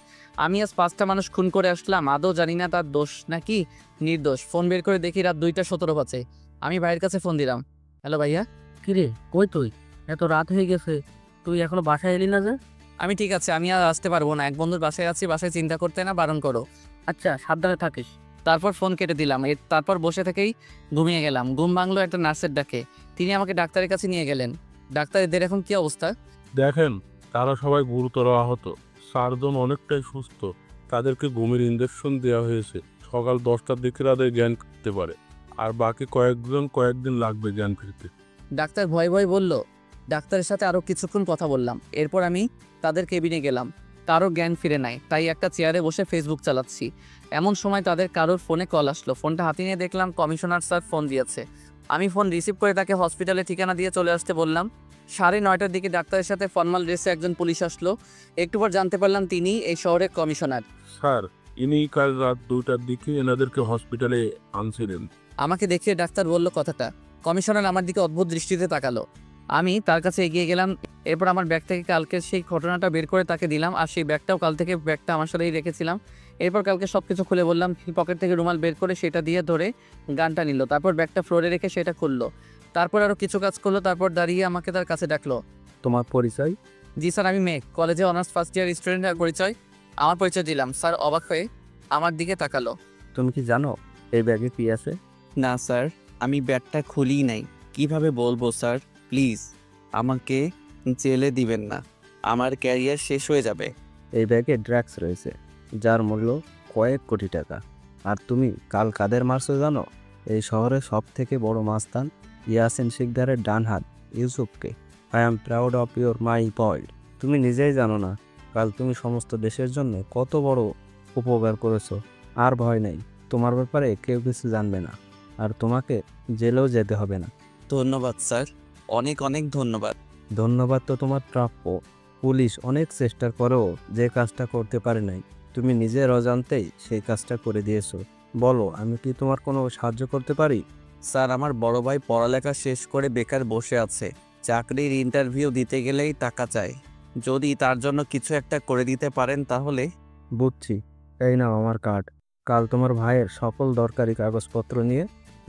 আমি আজ 5টা মানুষ খুন করে আসলাম, আদৌ জানি না তার দোষ নাকি নির্দোষ। ফোন বের করে দেখি রাত 2টা 17 বাজে। আমি ভাইয়ের কাছে ফোন দিলাম। হ্যালো ভাইয়া। কিরে কই তুই? এত রাত হয়ে গেছে, তুই এখনো বাসায় এলি না যে? আমি ঠিক আছে, আমি আর আসতে পারবো না। এক বন্ধুর বাসায় আছি, বাসায় চিন্তা করতে না, বারণ করো। আচ্ছা, সাবধানে থাকিস। তারপর ফোন কেটে দিলাম। তারপর বসে থেকেই ঘুমিয়ে গেলাম। ঘুম ভাঙলো একটা নার্সের ডাকে। তিনি আমাকে ডাক্তারের কাছে নিয়ে গেলেন। ডাক্তারদের এখন কি অবস্থা? দেখেন, তারা সবাই গুরুতর আহত। 4 জন অনেকটাই সুস্থ। তাদেরকে ঘুমের ইঞ্জেকশন দেওয়া হয়েছে। সকাল 10টার দিকে তাদের জ্ঞান ফিরতে পারে, আর বাকি কয়েকদিন লাগবে জ্ঞান ফিরতে। ডাক্তার ভয় ভয় বলল। ডাক্তারের সাথে আরও কিছুক্ষণ কথা বললাম। এরপর আমি তাদের কেবিনে গেলাম। কারো জ্ঞান ফিরে নাই, তাই একটা চেয়ারে বসে ফেসবুক চালাচ্ছি। এমন সময় তাদের কারোর ফোনে কল আসলো। ফোনটা হাতে নিয়ে দেখলাম কমিশনার স্যার ফোন দিয়েছে। আমি ফোন রিসিভ করে তাকে হসপিটালে ঠিকানা দিয়ে চলে আসতে বললাম। 9:30টার দিকে ডাক্তারের সাথে ফর্মাল ড্রেসে একজন পুলিশ আসলো। একটু পর জানতে পারলাম তিনি এই শহরের কমিশনার। স্যার, ইনি কাল রাত 2টার দিকে এনাদেরকে হসপিটালে আনছিলেন। আমাকে দেখিয়ে ডাক্তার বলল কথাটা। কমিশনার আমার দিকে অদ্ভুত দৃষ্টিতে তাকালো। আমি তার কাছে এগিয়ে গেলাম। এরপর আমার ব্যাগ থেকে কালকের সেই ঘটনাটা বের করে তাকে দিলাম। আর সেই ব্যাগটাও কাল থেকে ব্যাগটা আমার সাথেই রেখেছিলাম। এরপর কালকে সব কিছু খুলে বললাম। পকেট থেকে রুমাল বের করে সেটা দিয়ে ধরে গানটা নিল। তারপর ব্যাগটা ফ্লোরে রেখে সেটা খুললো। তারপর আরও কিছু কাজ করলো। তারপর দাঁড়িয়ে আমাকে তার কাছে ডাকলো। তোমার পরিচয়? জি স্যার, আমি মেঘ, কলেজে অনার্স ফার্স্ট ইয়ার স্টুডেন্টের পরিচয়। আমার পরিচয় দিলাম। স্যার অবাক হয়ে আমার দিকে তাকালো। তুমি কি জানো এই ব্যাগে কি আছে? না স্যার, আমি ব্যাগটা খুলিই নাই। কিভাবে বলবো স্যার? প্লিজ আমাকে জেলে দিবেন না, আমার ক্যারিয়ার শেষ হয়ে যাবে। এই ব্যাগে ড্রাগস রয়েছে, যার মূল্য কয়েক কোটি টাকা। আর তুমি কাল কাদের মারছো জানো? এই শহরের সব থেকে বড় মাস্তান ইয়াসিন শিকদারের ডান হাত ইউসুফকে। I am proud of your my boy. তুমি নিজেই জানো না কাল তুমি সমস্ত দেশের জন্য কত বড় উপকার করেছো। আর ভয় নেই, তোমার ব্যাপারে কেউ কিছু জানবে না, আর তোমাকে জেলেও যেতে হবে না। ধন্যবাদ স্যার, অনেক অনেক ধন্যবাদ। ধন্যবাদ তো তোমার প্রাপ্য। পুলিশ অনেক চেষ্টার পরেও যে কাজটা করতে পারে নাই, তুমি নিজের অজান্তেই সেই কাজটা করে দিয়েছো। বলো, আমি কি তোমার কোনো সাহায্য করতে পারি? স্যার, আমার বড় ভাই পড়ালেখা শেষ করে বেকার বসে আছে। চাকরির ইন্টারভিউ দিতে গেলেই টাকা চায়। যদি তার জন্য কিছু একটা করে দিতে পারেন তাহলে। বুঝছি, এই নাও আমার কার্ড। কাল তোমার ভাইয়ের সকল দরকারি কাগজপত্র নিয়ে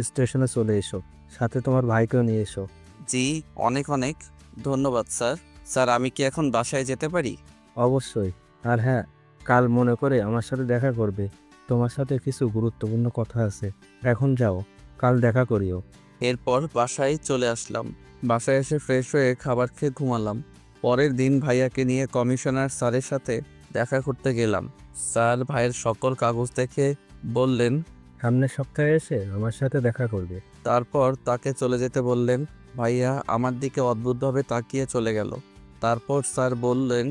স্টেশনে চলে এসো, সাথে তোমার ভাইকেও নিয়ে এসো। জি, অনেক অনেক ধন্যবাদ স্যার। স্যার, আমি কি এখন বাসায় যেতে পারি? অবশ্যই। আর হ্যাঁ, কাল মনে করে আমার সাথে দেখা করবে। তোমার সাথে কিছু গুরুত্বপূর্ণ কথা আছে। এখন যাও, কাল দেখা করিও। এরপর বাসায় চলে আসলাম। বাসায় এসে ফ্রেশ হয়ে খাবার খেয়ে ঘুমালাম। পরের দিন ভাইয়াকে নিয়ে কমিশনার স্যারের সাথে দেখা করতে গেলাম। স্যার ভাইয়ের সকল কাগজ দেখে বললেন সামনের সপ্তাহে এসে আমার সাথে দেখা করবে। তারপর তাকে চলে যেতে বললেন। ভাইয়া আমার দিকে অদ্ভুতভাবে তাকিয়ে চলে গেল। তারপর স্যার বললেন,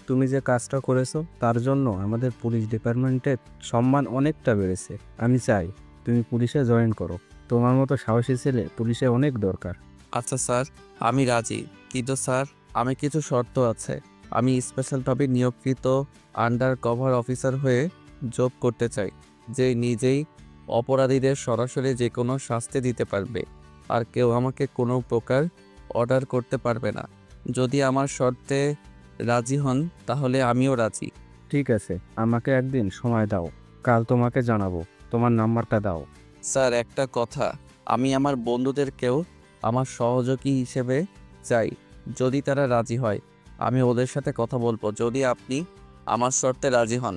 তুমি যে কাজটা করেছো তার জন্য আমাদের পুলিশ ডিপার্টমেন্টের সম্মান অনেকটা বেড়েছে। আমি চাই তুমি পুলিশে জয়েন করো। তোমার মতো সাহসী ছেলে পুলিশে অনেক দরকার। আচ্ছা স্যার, আমি রাজি। কিন্তু স্যার, আমি কিছু শর্ত আছে। আমি স্পেশাল টপিক নিয়োগকৃত আন্ডার কভার অফিসার হয়ে জব করতে চাই, যে নিজেই অপরাধীদের সরাসরি যে কোনো শাস্তি দিতে পারবে, আর কেউ আমাকে কোনো প্রকার অর্ডার করতে পারবে না। যদি আমার শর্তে রাজি হন তাহলে আমিও রাজি। ঠিক আছে, আমাকে একদিন সময় দাও, কাল তোমাকে জানাবো। তোমার নাম্বারটা দাও। স্যার, একটা কথা, আমি আমার বন্ধুদেরকেও আমার সহযোগী হিসেবে চাই। যদি তারা রাজি হয় আমি ওদের সাথে কথা বলবো, যদি আপনি আমার শর্তে রাজি হন।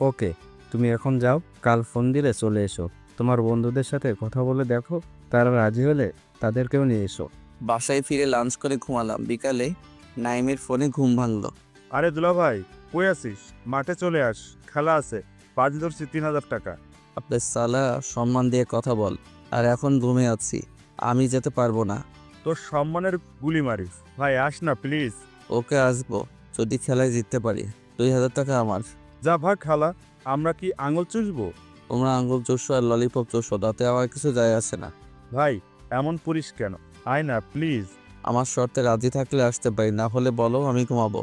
ওকে, তুমি এখন যাও, কাল ফোন দিলে চলে এসো। তোমার বন্ধুদের সাথে কথা বলে দেখো, তারা রাজি হলে তাদেরকেও নিয়ে এসো। বাসায় ফিরে লাঞ্চ করে ঘুমালাম। বিকালে নাইমের ফোনে ঘুম ভাঙলো। আরে দুলা ভাই, কই আছিস? মাঠে চলে আস, খেলা আছে। পাঁচ ধরছি 3,000 টাকা। আপনার সালা, সম্মান দিয়ে কথা বল। আর এখন ঘুমে আছি, আমি যেতে পারবো না। তোর সম্মানের গুলি মারিস। ভাই আস না প্লিজ। ওকে, আসবো যদি খেলায় জিততে পারি। 2,000 টাকা আমার। যা ভাগ খালা, আমরা কি আঙুল চুষবো? তোমরা আঙ্গুল চোষো আর ললিপপ চোষো, তাতে আমার কিছু যায় আসে না। ভাই এমন পুরিস কেন? আয় না প্লিজ। আমার শর্তে রাজি থাকলে আসতে পারি, না হলে বলো, আমি ঘুমাবো।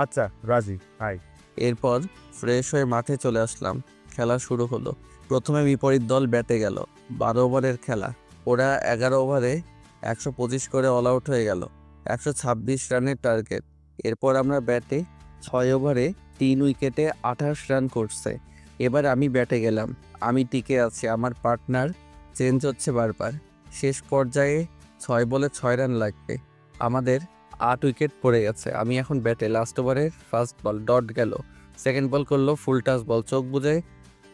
আচ্ছা রাজি, আয়। এরপর ফ্রেশ হয়ে মাঠে চলে আসলাম। খেলা শুরু হলো। প্রথমে বিপরীত দল ব্যাটে গেল। 12 ওভারের খেলা। ওরা 11 ওভারে 125 করে অল আউট হয়ে গেল। 126 রানের টার্গেট। এরপর আমরা ব্যাটে 6 ওভারে 3 উইকেটে 28 রান করছে। এবার আমি ব্যাটে গেলাম। আমি টিকে আছি, আমার পার্টনার চেঞ্জ হচ্ছে বারবার। শেষ পর্যায়ে 6 বলে 6 রান লাগবে। আমাদের 8 উইকেট পড়ে গেছে। আমি এখন ব্যাটে। লাস্ট ওভারের ফার্স্ট বল ডট গেল। সেকেন্ড বল করলো ফুল টাচ বল। চোখ বুজে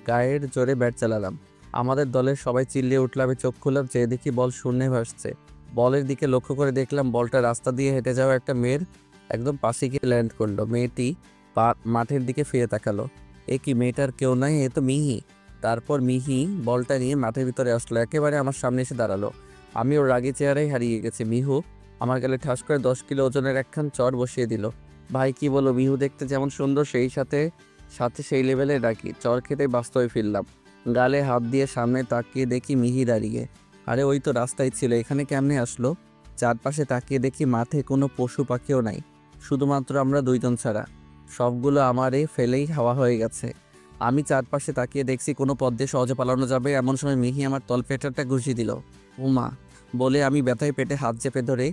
গায়ের জোরে ব্যাট চালালাম। আমাদের দলের সবাই চিল্লিয়ে উঠলো। আমি চোখ খুললাম, চেয়ে দেখি বল শূন্যে ভাসছে। বলের দিকে লক্ষ্য করে দেখলাম বলটা রাস্তা দিয়ে হেঁটে যাওয়া একটা মেয়ের একদম পাশে গিয়ে ল্যান্ড করলো। মেয়েটি মাঠের দিকে ফিরে তাকালো। এ কি, মেয়েটার কেউ নাই, এ তো মিহি। তারপর মিহি বলটা নিয়ে মাঠের ভিতরে আসলো, একেবারে আমার সামনে এসে দাঁড়ালো। আমি ওর রাগী চেহারায় হারিয়ে গেছি। মিহু আমার গালে ঠাস করে 10 কিলো ওজনের একখান চর বসিয়ে দিল। ভাই কি বলো, মিহু দেখতে যেমন সুন্দর সেই সাথে সেই লেভেলে রাখি। চর খেতে বাস্তবে ফিরলাম। গালে হাত দিয়ে সামনে তাকিয়ে দেখি মিহি দাঁড়িয়ে। আরে ওই তো রাস্তায় ছিল, এখানে কেমনে আসলো? চারপাশে তাকিয়ে দেখি মাঠে কোনো পশু পাখিও নাই, শুধুমাত্র আমরা দুইজন ছাড়া। সবগুলো আমারে ফেলেই হাওয়া হয়ে গেছে। আমি চারপাশে তাকিয়ে দেখছি কোনো পথ দিয়ে সহজে পালানো যাবে। এমন সময় মিহি আমার তলপেটাটা ঘুষি দিল। উমা বলে আমি ব্যথায় পেটে হাত চেপে ধরে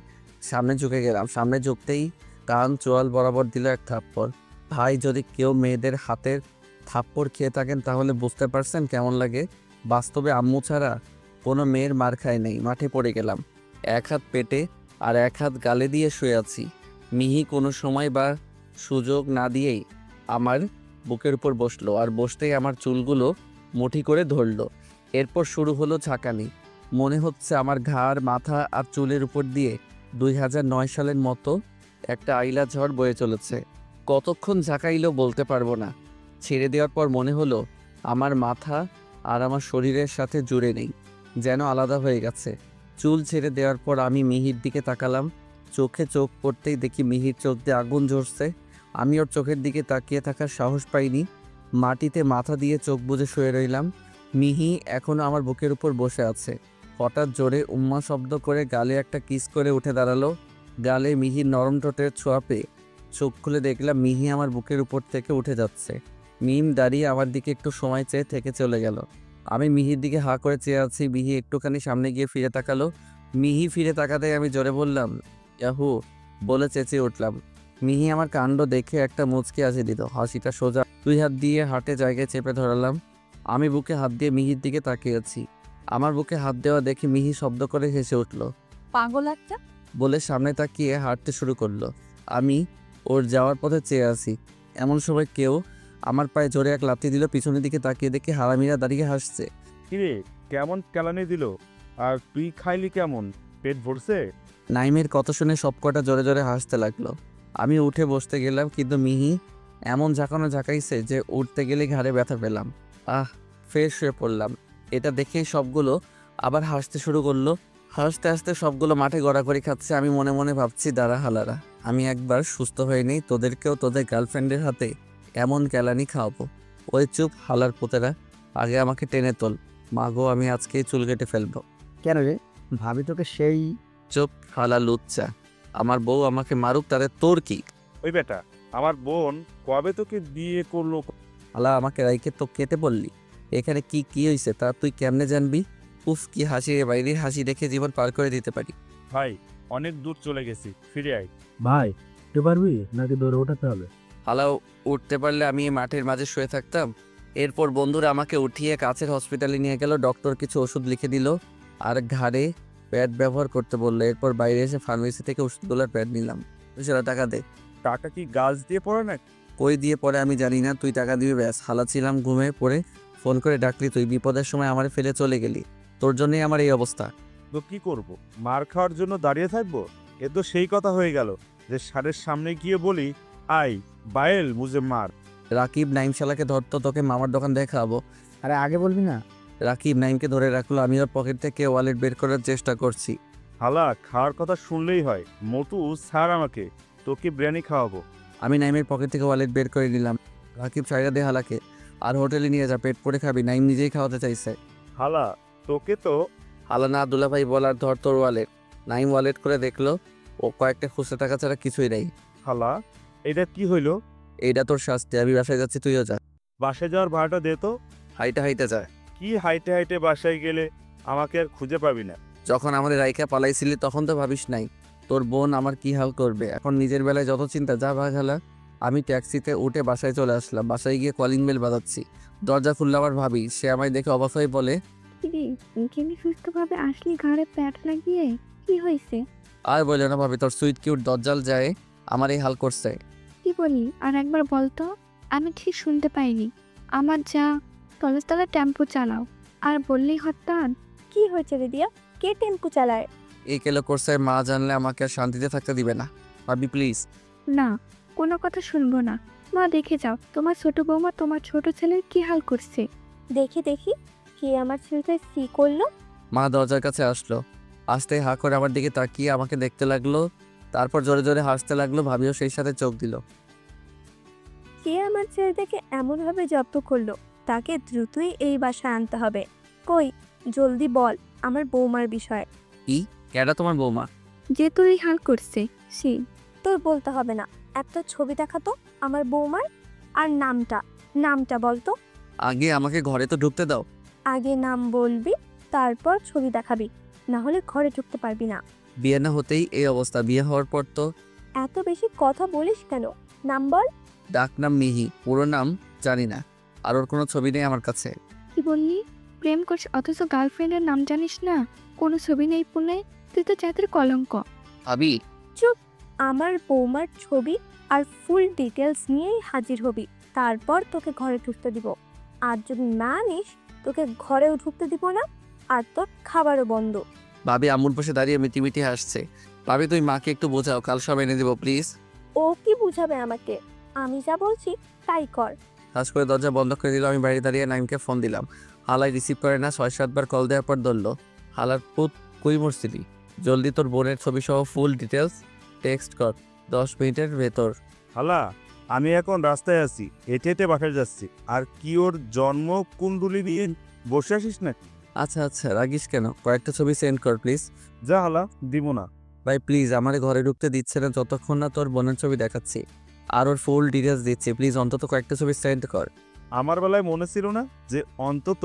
সামনে ঝুঁকে গেলাম। সামনে ঝুঁকতেই কান চোয়াল বরাবর দিল এক থাপ্পড়। ভাই, যদি কেউ মেয়েদের হাতের থাপ্পড় খেয়ে থাকেন তাহলে বুঝতে পারছেন কেমন লাগে। বাস্তবে আম্মু ছাড়া কোনো মেয়ের মার খায় নেই। মাঠে পড়ে গেলাম, এক হাত পেটে আর এক হাত গালে দিয়ে শুয়ে আছি। মিহি কোনো সময় বা সুযোগ না দিয়েই আমার বুকের উপর বসলো, আর বসতেই আমার চুলগুলো মুঠি করে ধরলো। এরপর শুরু হলো ঝাঁকানি। মনে হচ্ছে আমার ঘাড়, মাথা আর চুলের উপর দিয়ে 2009 সালের মতো একটা আইলা ঝড় বয়ে চলেছে। কতক্ষণ ঝাঁকাইলো বলতে পারবো না। ছেড়ে দেওয়ার পর মনে হলো আমার মাথা আর আমার শরীরের সাথে জুড়ে নেই, যেন আলাদা হয়ে গেছে। চুল ছেড়ে দেওয়ার পর আমি মিহির দিকে তাকালাম। চোখে চোখ পড়তেই দেখি মিহির চোখ দিয়ে আগুন ঝরছে। আমি ওর চোখের দিকে তাকিয়ে থাকার সাহস পাইনি। মাটিতে মাথা দিয়ে চোখ বুজে শুয়ে রইলাম। মিহি এখনও আমার বুকের উপর বসে আছে। হঠাৎ জোরে উম্মা শব্দ করে গালে একটা কিস করে উঠে দাঁড়ালো। গালে মিহির নরম ঠোঁটের ছোঁয়া পেয়ে চোখ খুলে দেখলাম মিহি আমার বুকের উপর থেকে উঠে যাচ্ছে। মিম দাঁড়িয়ে আমার দিকে একটু সময় চেয়ে থেকে চলে গেল। আমি মিহির দিকে হাঁ করে চেয়ে আছি। মিহি একটুখানি সামনে গিয়ে ফিরে তাকালো। মিহি ফিরে তাকাতেই আমি জোরে বললাম, ইয়াহু বলে চেঁচিয়ে উঠলাম। মিহি আমার কাণ্ড দেখে একটা মুচকি হাসি দিল। হাসিটা সোজা 2 হাত দিয়ে হাটে জায়গায় চেপে ধরালাম। আমি বুকে হাত দিয়ে মিহির দিকে তাকিয়ে আছি। আমার বুকে হাত দেওয়া দেখে মিহি শব্দ করে হেসে উঠল। পাগল একটা। বলে সামনে তাকিয়ে হাঁটতে শুরু করলো। আমি ওর যাওয়ার পথে চেয়ে আছি। এমন সময় কেউ আমার পায়ে জোরে এক লাথি দিল। পিছনের দিকে তাকিয়ে দেখি হারামিরা দাঁড়িয়ে হাসছে। কিরে, কেমন কেলানি দিল? আর তুই খাইলি কেমন? পেট ভরছে? নাইমের কথা শুনে সবকটা জোরে জোরে হাসতে লাগলো। আমি উঠে বসতে গেলাম, কিন্তু মিহি এমন ঝাঁকাইছে যে উঠতে গেলে ঘাড়ে ব্যথা পেলাম। ফ্রেশ হয়ে পড়লাম। এটা দেখেই সবগুলো আবার হাসতে শুরু করলো। হাসতে হাসতে সবগুলো মাঠে গড়াগড়ি খাচ্ছে। আমি মনে মনে ভাবছি, দাঁড়া হালারা, আমি একবার সুস্থ হয়ে নেই, তোদেরকেও তোদের গার্লফ্রেন্ডের হাতে এমন কেলানি খাওয়াবো। ওই চুপ হালার পুতেরা, আগে আমাকে টেনে তোল। মাগো, আমি আজকেই চুল কেটে ফেলবো। কেন রে, ভাবি তোকে সেই চুপ হালা লুচ্চা। আমার বউ আমাকে মারুক, তাদের তোর কি? ওই বেটা, আমার বোন কবে তোকে বিয়ে করলো? আলা আমাকে রাইকে তো কেটে বললি। এখানে কি কি হয়েছে তা তুই কেমনে জানবি? উফ, কি হাসি রে, বাইরের হাসি দেখে জীবন পার করে দিতে পারি। ভাই, অনেক দূর চলে গেছি, ফিরে আয়। ভাই উঠতে পারবি নাকি দৌড়ে ওঠাতে হবে? হালাও, উঠতে পারলে আমি এই মাঠের মাঝে শুয়ে থাকতাম। এরপর বন্ধুরা আমাকে উঠিয়ে কাছের হসপিটালে নিয়ে গেল। ডক্টর কিছু ওষুধ লিখে দিল আর ঘাড়ে প্যাড ব্যবহার করতে বললো। এরপর বাইরে এসে ফার্মেসি থেকে ওষুধগুলোর প্যাড নিলাম। সেটা টাকা দে। টাকা কি গাছ দিয়ে পড়ে না? কই দিয়ে পরে আমি জানি না, তুই টাকা দিবি ব্যাস। হালা ছিলাম ঘুমে পড়ে, ফোন করে ডাকলি তুই, বিপদের সময় আমার ফেলে চলে গেলি। তোর জন্যই আমার এই অবস্থা। তো কি করব? মার খাওয়ার জন্য দাঁড়িয়ে থাকবো? এ তো সেই কথা হয়ে গেল যে স্যারের সামনে গিয়ে বলি, আই বায়েল মুঝে মার। রাকিব নাইম শালাকে ধরতো, তোকে মামার দোকান দেখাবো। আরে আগে বলবি না? রাকিব নাইমকে ধরে রাখলো, আমি ওর পকেট থেকে ওয়ালেট বের করার চেষ্টা করছি। হালা, খাওয়ার কথা শুনলেই হয়। মোটু স্যার আমাকে, তোকে বিরিয়ানি খাওয়াবো। আমি নাইমের পকেট থেকে ওয়ালেট বের করে নিলাম। রাকিব ছাইড়া দে হালাকে, আর হোটেলে নিয়ে যা, পেট পরে খাবি। নাইম নিজেই খাওয়াতে চাইছে। হালা, তোকে তো হালা না দুলা ভাই বলার, ধর তোর ওয়ালেট। নাইম ওয়ালেট করে দেখলো, ও কয়েকটা খুচরা টাকা ছাড়া কিছুই নেই। হালা, এটা কি হইলো? এইটা তোর শাস্তি, আমি বাসায় যাচ্ছি, তুইও যা। বাসায় যাওয়ার ভাড়াটা দে তো। হাইটা হাইতে যায়। কি হাইটে হাইটে বাসায় গেলে আমাকে আর খুঁজে পাবি না। যখন আমাদের রাইকা পালাইছিলি তখন তো ভাবিস নাই তোর বোন আমার কি হাল করবে। এখন নিজের বেলায় যত চিন্তা, যা ভাগ হালা। আমি ট্যাক্সিতে উঠে বাসায় চলে আসলাম। বাসায় গিয়ে কলিং বেল বাজাচ্ছি। দরজা খুললে আমার ভাবি, সে আমায় দেখে অবাক হয়ে বলে, কিরে এখানে সুস্থভাবে আসলি ঘাড়ে প্যাট লাগিয়ে? কি হয়েছে? আর বলে না ভাবি, তোর সুইট কিউট দজ্জাল যায় আমার এই হাল করছে। কি বলি আর একবার বলতো? আমি ঠিক শুনতে পাইনি। আমার যা তলস্তলা টেম্পো চালাও আর বললেই হঠাৎ। কি হয়েছে দিদিয়া? কে টেম্পু চালায়? এই কেলো করছে, মা জানলে আমাকে আর শান্তিতে থাকতে দিবে না। ভাবি প্লিজ। না, কোনো কথা শুনবো না। মা দেখে যাও তোমার ছোট বৌমা তোমার ছোট ছেলের কি হাল করছে। দেখি দেখি, কে আমার ছেলেটা কি করলো? মা দরজার কাছে আসলো, আসতে হা করে আমার দিকে তাকিয়ে আমাকে দেখতে লাগলো। তারপর জোরে জোরে হাসতে লাগলো। ভাবিও সেই সাথে চোখ দিল। কে আমার ছেলেটাকে এমনভাবে জব্দ করলো? তাকে দ্রুতই এই বাসায় আনতে হবে। কই, জলদি বল আমার বৌমার বিষয়। কেডা তোমার বৌমা? যে তোর এই হাল করছে সে। তোর বলতে হবে না, একটা ছবি দেখাতো আমার বৌমার। আর নামটা বলতো। আগে আমাকে ঘরে তো ঢুকতে দাও। আগে নাম বলবি, তারপর ছবি দেখাবি, না হলে ঘরে ঢুকতে পারবি না। বিয়ে না হতেই এই অবস্থা, বিয়ে হওয়ার পর তো। এত বেশি কথা বলিস কেন? নাম বল। ডাক নাম মিহি, পুরো নাম জানি না। আর ওর কোনো ছবি নেই আমার কাছে। কি বললি? প্রেম করছিস অথচ গার্লফ্রেন্ডের নাম জানিস না? কোনো ছবি নেই ফোনে? তুই তো জাতের কলঙ্ক। ভাবি চুপ। আমার বৌমার ছবি আর ফুল ডিটেলস নিয়েই হাজির হবি, তারপর তোকে ঘরে ঢুকতে দিব। আর যদি না নিস, তোকে ঘরেও ঢুকতে দিব না, আর তোর খাবারও বন্ধ। ভাবি আম্মুর পাশে দাঁড়িয়ে মিটিমিটি হাসছে। ভাবি তুই মাকে একটু বোঝাও, কাল সব এনে দেবো প্লিজ। ও কি বুঝাবে আমাকে? আমি যা বলছি তাই কর। হাস করে দরজা বন্ধ করে দিল। আমি বাইরে দাঁড়িয়ে নাইমকে ফোন দিলাম। হালাই রিসিভ করে না। 6-7 বার কল দেওয়ার পর ধরলো। হালার পুত, কই মরছিলি? জলদি তোর বোনের ছবি সহ ফুল ডিটেলস টেক্সট কর, 10 মিনিটের ভেতর। হালা, আমি এখন রাস্তায় আছি, হেঁটে হেঁটে বাসায় যাচ্ছি। আর কি ওর জন্ম কুণ্ডলী নিয়ে বসে আসিস না? আচ্ছা আচ্ছা, রাগিস কেন? কয়েকটা ছবি সেন্ড কর প্লিজ। যা হালা, দিব না। ভাই প্লিজ, আমার ঘরে ঢুকতে দিচ্ছে না যতক্ষণ না তোর বোনের ছবি দেখাচ্ছি আর ওর ফুল ডিটেলস দিচ্ছি। প্লিজ অন্তত কয়েকটা ছবি সেন্ড কর। আমার বেলায় মনে ছিল না যে অন্তত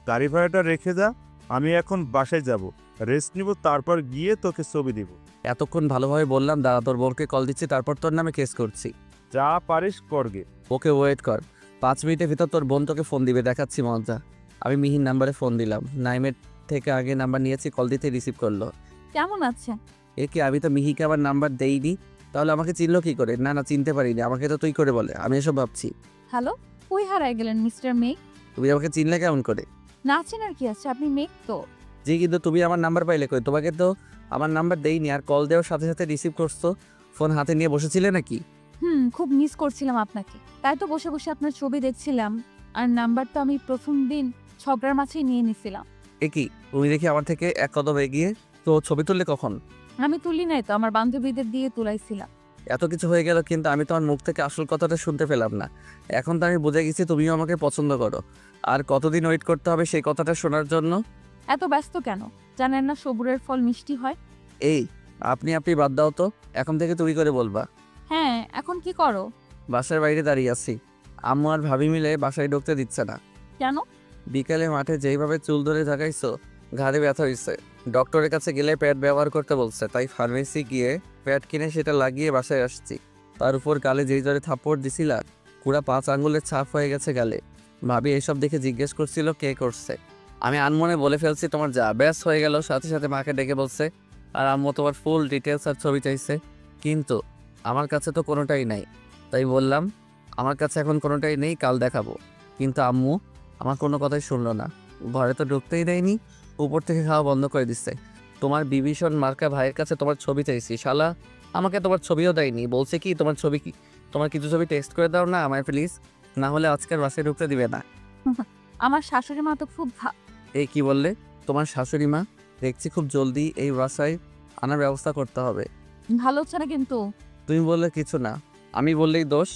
গাড়ি ভাড়াটা রেখে যা। আমি এখন বাসায় যাব, রেস্ট নিব, তারপর গিয়ে তোকে ছবি দিব। এতক্ষণ ভালোভাবে বললাম, দাদা তোর বোনকে কল দিচ্ছি, তারপর তোর নামে কেস করছি। যা পারিস করগে। ওকে ওয়েট কর, 5 মিনিটের ভিতর তোর বোন তোকে ফোন দিবে, দেখাচ্ছি মজা। আমি মিহির নাম্বারে ফোন দিলাম। নাইমের থেকে আগে নাম্বার নিয়েছি, কল দিতে রিসিভ করলো। কেমন আছেন? এ কি, আমি তো মিহিকে আমার নাম্বার দেইনি, তাহলে আমাকে চিনলো কি করে? না না, চিনতে পারিনি, আমাকে তো তুই করে বলে। আমি এসব ভাবছি। হ্যালো, কই হারায় গেলেন মিস্টার মেঘ? তুমি আমাকে চিনলে কেমন করে? না চেনার কি আছে, আপনি মেঘ তো। জি, কিন্তু তুমি আমার নাম্বার পাইলে কই? তোমাকে তো আমার নাম্বার দেইনি, আর কল দেওয়ার সাথে সাথে রিসিভ করছো। ফোন হাতে নিয়ে বসেছিলে নাকি? খুব মিস করছিলাম আপনাকে, তাই তো বসে বসে আপনার ছবি দেখছিলাম। আর নাম্বার তো আমি প্রথম দিন ঝগড়ার মাঝেই নিয়ে নিছিলাম। এ কি, তুমি দেখি আমার থেকে এক কদম এগিয়ে। তো ছবি তুললে কখন? আমি তুলি নাই তো, আমার বান্ধবীদের দিয়ে তুলাইছিলাম। এত কিছু হয়ে গেল, কিন্তু আমি তোমার মুখ থেকে আসল কথাটা শুনতে পেলাম না। এখন তো আমি বুঝে গেছি তুমিও আমাকে পছন্দ করো। আর কতদিন ওয়েট করতে হবে সেই কথাটা শোনার জন্য? এত ব্যস্ত কেন? জানেন না সবুরের ফল মিষ্টি হয়? এই, আপনি বাদ দাও তো, এখন থেকে তুমি করে বলবা। হ্যাঁ, এখন কি করো? বাসার বাইরে দাঁড়িয়ে আছি, আম্মু আর ভাবি মিলে বাসায় ঢুকতে দিচ্ছে না। কেন? বিকেলে মাঠে যেইভাবে চুল ধরে ঝাঁকাইছো, ঘাড়ে ব্যথা হয়েছে। ডক্টরের কাছে গেলে প্যাড ব্যবহার করতে বলছে, তাই ফার্মেসি গিয়ে প্যাড কিনে সেটা লাগিয়ে বাসায় আসছি। তার উপর গালে যেই জোরে থাপ্পড় দিছিলা, পুরা 5 আঙ্গুলের ছাপ হয়ে গেছে গালে। ভাবি এসব দেখে জিজ্ঞেস করছিল কে করছে। আমি আনমনে বলে ফেলছি তোমার যা, ব্যাস হয়ে গেল। সাথে সাথে মাকে ডেকে বলছে, আর আম্মু তোমার ফুল ডিটেলস আর ছবি চাইছে। কিন্তু আমার কাছে তো কোনোটাই নাই, তাই বললাম আমার কাছে এখন কোনোটাই নেই, কাল দেখাবো। কিন্তু আম্মু আমার কোনো কথাই শুনলো না, ঘরে তো ঢুকতেই দেয়নি, উপর থেকে খাওয়া বন্ধ করে দিচ্ছে। তোমার বিভীষণ মার্কা ভাইয়ের কাছে তোমার ছবি চাইছি, শালা আমাকে তোমার ছবিও দেয়নি। বলছে কি তোমার ছবি কি, তোমার কিছু ছবি টেস্ট করে দাও না আমায় প্লিজ, না হলে আজকের বাসায় ঢুকতে দিবে না। আমার শাশুড়ি মা তো খুব এই কি বললে? তোমার শাশুড়ি মা? দেখছি খুব জলদি এই বাসায় আনার ব্যবস্থা করতে হবে। ভালো হচ্ছে না কিন্তু। তুমি বললে কিছু না, আমি বললেই দোষ?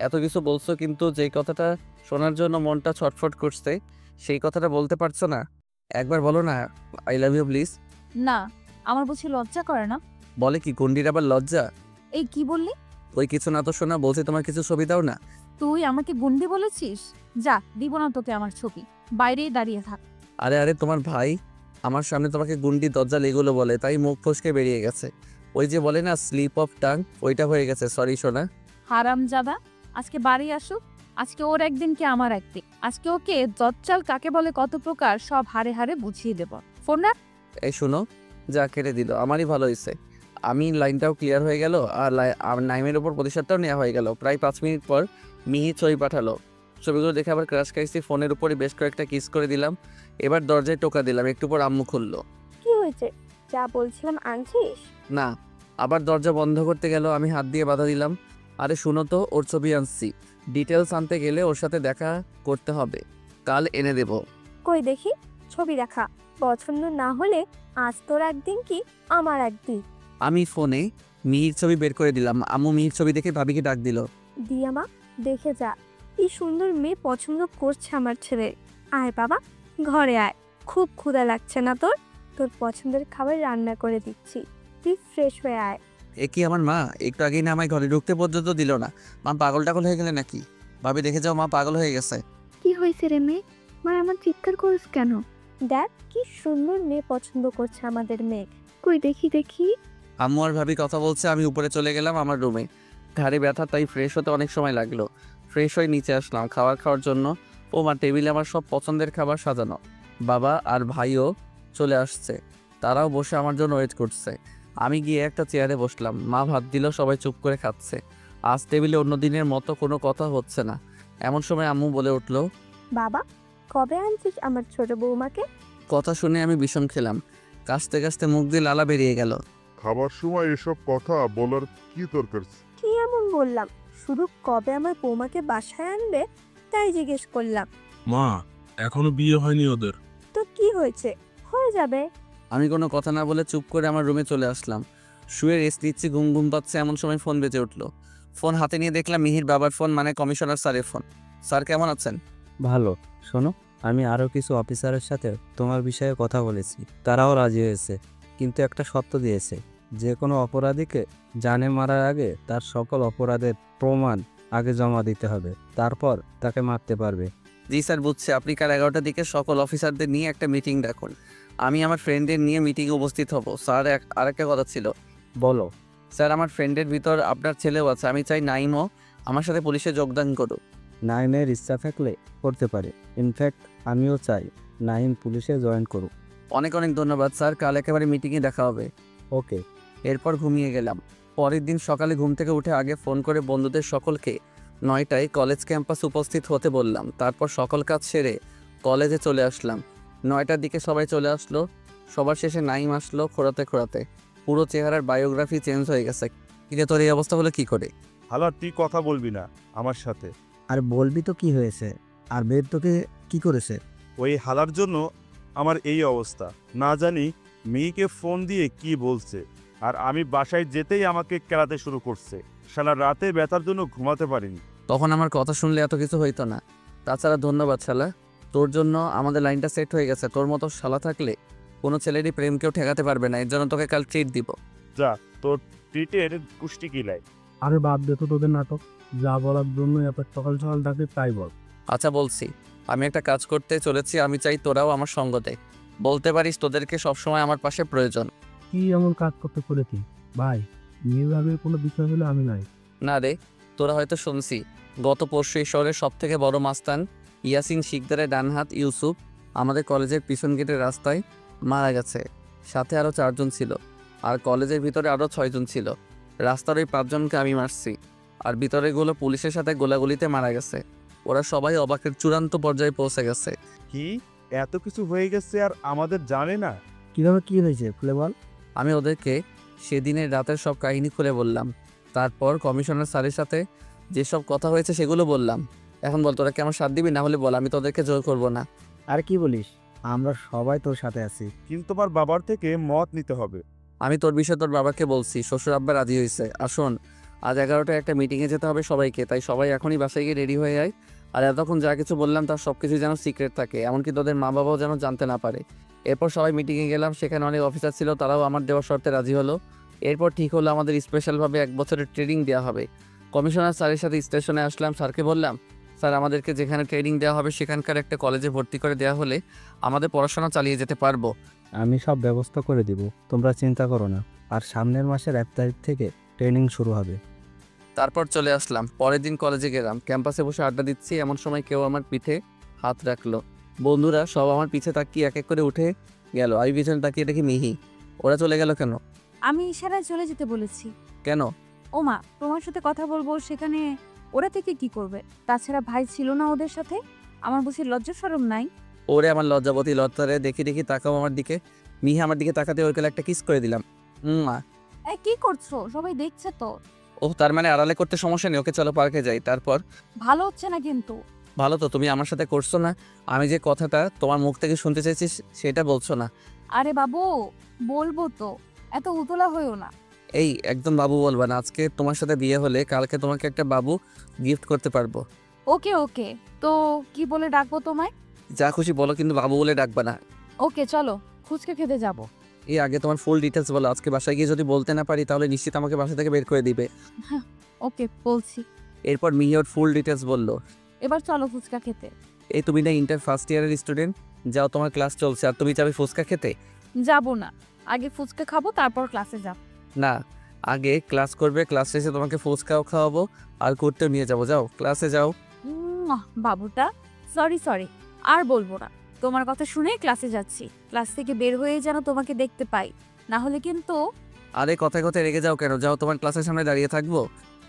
এত কিছু বলছো কিন্তু যেই কথাটা শোনার জন্য মনটা ছটফট করছে, সেই কথাটা বলতে পারছো না। একবার বলো না আই লাভ ইউ প্লিজ। না, আমার বুঝি লজ্জা করে না? বলে কি গন্ডির আবার লজ্জা? এই কি বললি? ওই কিছু না তো শোনা, বলছি তোমার কিছু ছবি দাও না। তুই আমাকে গুন্ডি বলেছিস? যা, দিব না তোকে আমার ছবি, বাইরেই দাঁড়িয়ে থাক। আরে আরে তোমার ভাই আমার সামনে তোমাকে গুন্ডি দজ্জাল এগুলো বলে, তাই মুখ ফসকে বেরিয়ে গেছে। ওই যে বলে না স্লিপ অফ টাং, ওইটা হয়ে গেছে, সরি সোনা। হারামজাদা, আজকে বাড়ি আসুক, আজকে ওর একদিন কি আমার একদিন। আজকে ওকে দজ্জাল কাকে বলে কত প্রকার সব হারে হারে বুঝিয়ে দেব। ফোন রাখ। এই শুনো, যা কেটে দিল, আমারই ভালো হয়েছে। আমি লাইনটাও ক্লিয়ার হয়ে গেল, আর নাইমের ওপর প্রতিশোধটাও নেওয়া হয়ে গেল। প্রায় 5 মিনিট পর মিহি ছবি পাঠালো। ছবিগুলো দেখে আবার ক্রাশ খাইছি, ফোনের উপরে বেশ কয়েকটা কিস করে দিলাম। এবার দরজায় টোকা দিলাম, একটু পর আম্মু খুললো। কি হয়েছে? যা বলছিলাম আনছিস? না, আবার দরজা বন্ধ করতে গেল, আমি হাত দিয়ে বাধা দিলাম। আরে শুনো তো, ওর ছবি আনছি, ডিটেলস আনতে গেলে ওর সাথে দেখা করতে হবে, কাল এনে দেব। কই দেখি ছবি দেখা। পছন্দ না হলে আজ তোর একদিন কি আমার একদিন। আমি ফোনে মিহির ছবি বের করে দিলাম। আম্মু মিহির ছবি দেখে ভাবিকে ডাক দিল। দিয়া মা, দেখে যা, কি সুন্দর মেয়ে পছন্দ করছে আমার ছেলে। আয় বাবা, ঘরে আয়। খুব ক্ষুধা লাগছে না তোর? তোর পছন্দের খাবার রান্না করে দিচ্ছি, তুই ফ্রেশ হয়ে আয়। এ কি আমার মা? একটু আগেই না আমায় ঘরে ঢুকতে পর্যন্ত দিল না। মা পাগল টাগল হয়ে গেলে নাকি? ভাবি দেখে যাও, মা পাগল হয়ে গেছে। কি হয়েছে রে মেয়ে? মা আমার চিৎকার করিস কেন? দেখ কি সুন্দর মেয়ে পছন্দ করছে আমাদের মেয়ে। কই দেখি দেখি। আম্মু আর ভাবি কথা বলছে, আমি উপরে চলে গেলাম আমার রুমে। ঘাড়ে ব্যথা, তাই ফ্রেশ হতে অনেক সময় লাগলো। ফ্রেশ হয়ে নিচে আসলাম খাওয়ার জন্য। ও মা, টেবিলে আমার সব পছন্দের খাবার সাজানো। বাবা আর ভাইও চলে আসছে, তারাও বসে আমার জন্য ওয়েট করছে। আমি গিয়ে একটা চেয়ারে বসলাম, মা ভাত দিল, সবাই চুপ করে খাচ্ছে। আজ টেবিলে অন্য দিনের মতো কোনো কথা হচ্ছে না। এমন সময় আম্মু বলে উঠলো, বাবা, কবে আনছিস আমার ছোট বৌমাকে? কথা শুনে আমি বিষম খেলাম, কাশতে কাশতে মুখ দিয়ে লালা বেরিয়ে গেল। খাবার সময় এসব কথা বলার কি দরকার? কি এমন বললাম? শুধু কবে আমার বৌমাকে বাসায় আনবে তাই জিজ্ঞেস করলাম। মা, এখনো বিয়ে হয়নি ওদের। তো কি হয়েছে, হয়ে যাবে। আমি কোনো কথা না বলে চুপ করে আমার রুমে চলে আসলাম। শুয়ে রেস্ট নিচ্ছি, ঘুম ঘুম পাচ্ছে, এমন সময় ফোন বেজে উঠলো। ফোন হাতে নিয়ে দেখলাম মিহির বাবার ফোন, মানে কমিশনার স্যারের ফোন। স্যার কেমন আছেন? ভালো। শোনো, আমি আরও কিছু অফিসারের সাথে তোমার বিষয়ে কথা বলেছি, তারাও রাজি হয়েছে, কিন্তু একটা শর্ত দিয়েছে, যে কোনো অপরাধীকে জানে মারার আগে তার সকল অপরাধের প্রমাণ আগে জমা দিতে হবে, তারপর তাকে মারতে পারবে। জি স্যার, বুঝছে। আপনি কাল 11টার দিকে সকল অফিসারদের নিয়ে একটা মিটিং ডাকুন, আমি আমার ফ্রেন্ডের নিয়ে মিটিংয়ে উপস্থিত হব। স্যার আরেকটা কথা ছিল। বলো। স্যার, আমার ফ্রেন্ডের ভিতর আপনার ছেলেও আছে, আমি চাই নাইমও আমার সাথে পুলিশে যোগদান করুক। নাইমের ইচ্ছা থাকলে করতে পারে, ইনফ্যাক্ট আমিও চাই নাইম পুলিশে জয়েন করুক। অনেক অনেক ধন্যবাদ স্যার, কাল একেবারে মিটিংয়ে দেখা হবে। ওকে। এরপর ঘুমিয়ে গেলাম। পরের দিন সকালে ঘুম থেকে উঠে আগে ফোন করে বন্ধুদের সকলকে 9টায় কলেজ ক্যাম্পাস উপস্থিত হতে বললাম। তারপর সকল কাজ সেরে কলেজে চলে আসলাম। 9টার দিকে সবাই চলে আসলো। সবার শেষে নাইম আসলো খোঁড়াতে খোঁড়াতে। পুরো চেহারার বায়োগ্রাফি চেঞ্জ হয়ে গেছে। কিরে, তোর এই অবস্থা হলো কি করে? হালা, তুই কথা বলবি না আমার সাথে? আর বলবি তো কি হয়েছে? আর বেদ তোকে কি করেছে? ওই হালার জন্য আমার এই অবস্থা। না জানি মেয়েকে ফোন দিয়ে কি বলছে, আর আমি বাসায় যেতেই আমাকে কেলাতে শুরু করছে। শালা রাতে ব্যথার জন্য ঘুমাতে পারিনি। তখন আমার কথা শুনলে এত কিছু হইতো না। তাছাড়া ধন্যবাদ শালা, তোর জন্য আমাদের লাইনটা সেট হয়ে গেছে। তোর মতো শালা থাকলে কোনো ছেলেরই প্রেম কেউ ঠেকাতে পারবে না। এর জন্য তোকে কাল ট্রিট দিব। যা, তোর ট্রিটের কুষ্টি কিলাই। আরে বাদ দে তো তোদের নাটক, যা বলার জন্য এত সকাল সকাল ডাকে তাই বল। আচ্ছা বলছি, আমি একটা কাজ করতে চলেছি, আমি চাই তোরাও আমার সঙ্গ দে। বলতে পারিস তোদেরকে সবসময় আমার পাশে প্রয়োজন। কি এমন কাজ করতে চলেছি ভাই? নির্ভাবের কোনো বিষয় হলে আমি নাই। না রে, তোরা হয়তো শুনছি গত পরশু এই শহরের সব থেকে বড় মাস্তান ইয়াসিন শিকদারের ডানহাত ইউসুফ আমাদের কলেজের পিছন গেটের রাস্তায় মারা গেছে। সাথে আরও 4 জন ছিল, আর কলেজের ভিতরে আরও 6 জন ছিল। রাস্তার ওই 5 জনকে আমি মারছি, আর ভিতরেগুলো পুলিশের সাথে গোলাগুলিতে মারা গেছে। ওরা সবাই অবাকের চূড়ান্ত পর্যায়ে পৌঁছে গেছে। কি এত কিছু হয়ে গেছে আর আমাদের জানে না? কিভাবে কি হয়েছে খুলে বল। আমি ওদেরকে সেদিনের রাতের সব কাহিনী খুলে বললাম। তারপর কমিশনার স্যারের সাথে যেসব কথা হয়েছে সেগুলো বললাম। এখন বল, তোরা কি আমার সাথ দিবি? না হলে বল, আমি তোদেরকে জোর করব না। আর কি বলিস, আমরা সবাই তোর সাথে আছি। কিন্তু তোমার বাবার থেকে মত নিতে হবে। আমি তোর বিষয়ে তোর বাবাকে বলছি, শ্বশুর আব্বা রাজি হয়েছে। আর শোন, আজ 11টায় একটা মিটিংয়ে যেতে হবে সবাইকে, তাই সবাই এখনই বাসায় গিয়ে রেডি হয়ে যায়। আর এতক্ষণ যা কিছু বললাম তার সব কিছু যেন সিক্রেট থাকে, এমনকি তোদের মা বাবাও যেন জানতে না পারে। এরপর সবাই মিটিংয়ে গেলাম, সেখানে অনেক অফিসার ছিল, তারাও আমার দেওয়ার শর্তে রাজি হলো। এরপর ঠিক হলো আমাদের স্পেশালভাবে 1 বছরের ট্রেনিং দেওয়া হবে। কমিশনার স্যারের সাথে স্টেশনে আসলাম, স্যারকে বললাম, স্যার আমাদেরকে যেখানে ট্রেনিং দেওয়া হবে সেখানকার একটা কলেজে ভর্তি করে দেওয়া হলে আমাদের পড়াশোনা চালিয়ে যেতে পারবো। আমি সব ব্যবস্থা করে দিব, তোমরা চিন্তা করো না। আর সামনের মাসের 1 তারিখ থেকে ট্রেনিং শুরু হবে। তারপর চলে আসলাম। পরের দিন কলেজে গেলাম, ক্যাম্পাসে বসে আড্ডা দিচ্ছি, এমন সময় কেউ আমার পিঠে হাত রাখলো। বন্ধুরা সব আমার পিছে তাকিয়ে এক এক করে উঠে গেল। আমি পিছনে তাকিয়ে দেখি মিহি। ওরা চলে গেল কেন? আমি ইশারায় চলে যেতে বলেছি। কেন? ওমা, তোমার সাথে কথা বলবো, সেখানে ওরা থেকে কি করবে? তাছাড়া ভাই ছিল না ওদের সাথে, আমার বুঝি লজ্জা শরম নাই? ওরে আমার লজ্জাবতী লজ্জারে, দেখি দেখি তাকাও আমার দিকে। মিহি আমার দিকে তাকাতে ওর একটা কিস করে দিলাম। এই কি করছো? সবাই দেখছে তো। ও তার মানে আড়ালে করতে সমস্যা নেই, ওকে চলো পার্কে যাই। তারপর ভালো হচ্ছে না কিন্তু। ভালো তো তুমি আমার সাথে করছো না, আমি যে কথাটা তোমার মুখ থেকে শুনতে চাইছি সেটা বলছো না। আরে বাবু, বলবো তো, এত উতলা হইও না। এই একদম বাবু বলবা না, আজকে তোমার সাথে বিয়ে হলে কালকে তোমাকে একটা বাবু গিফট করতে পারবো। ওকে ওকে, তো কি বলে ডাকবো তোমায়? যা খুশি বলো, কিন্তু বাবু বলে ডাকবা না। ওকে চলো, ফুচকা খেতে যাবো। এই আগে তোমার ফুল ডিটেলস বলো, আজকে বাসায় গিয়ে যদি বলতে না পারি তাহলে নিশ্চিত আমাকে বাসা থেকে বের করে দিবে। ওকে বলছি। এরপর মিহি ওর ফুল ডিটেলস বললো। এবার চলো ফুচকা খেতে। এই তুমি না ইন্টার ফার্স্ট ইয়ারের স্টুডেন্ট, যাও তোমার ক্লাস চলছে আর তুমি যাবে ফুচকা খেতে? যাবো না, আগে ফুচকা খাবো তারপর ক্লাসে যাব। না, আগে ক্লাস করবে, ক্লাস শেষে তোমাকে ফুচকাও খাওয়াবো আর ঘুরতেও নিয়ে যাবো। যাও ক্লাসে যাও। বাবুটা, সরি, আর বলবো না। তোমার কথা শুনে ক্লাসে যাচ্ছি, ক্লাস থেকে বের হয়ে যেন তোমাকে দেখতে পাই, না হলে কিন্তু। আরে কথায় কথায় রেগে যাও কেন? যাও, তোমার ক্লাসের সামনে দাঁড়িয়ে থাকবো।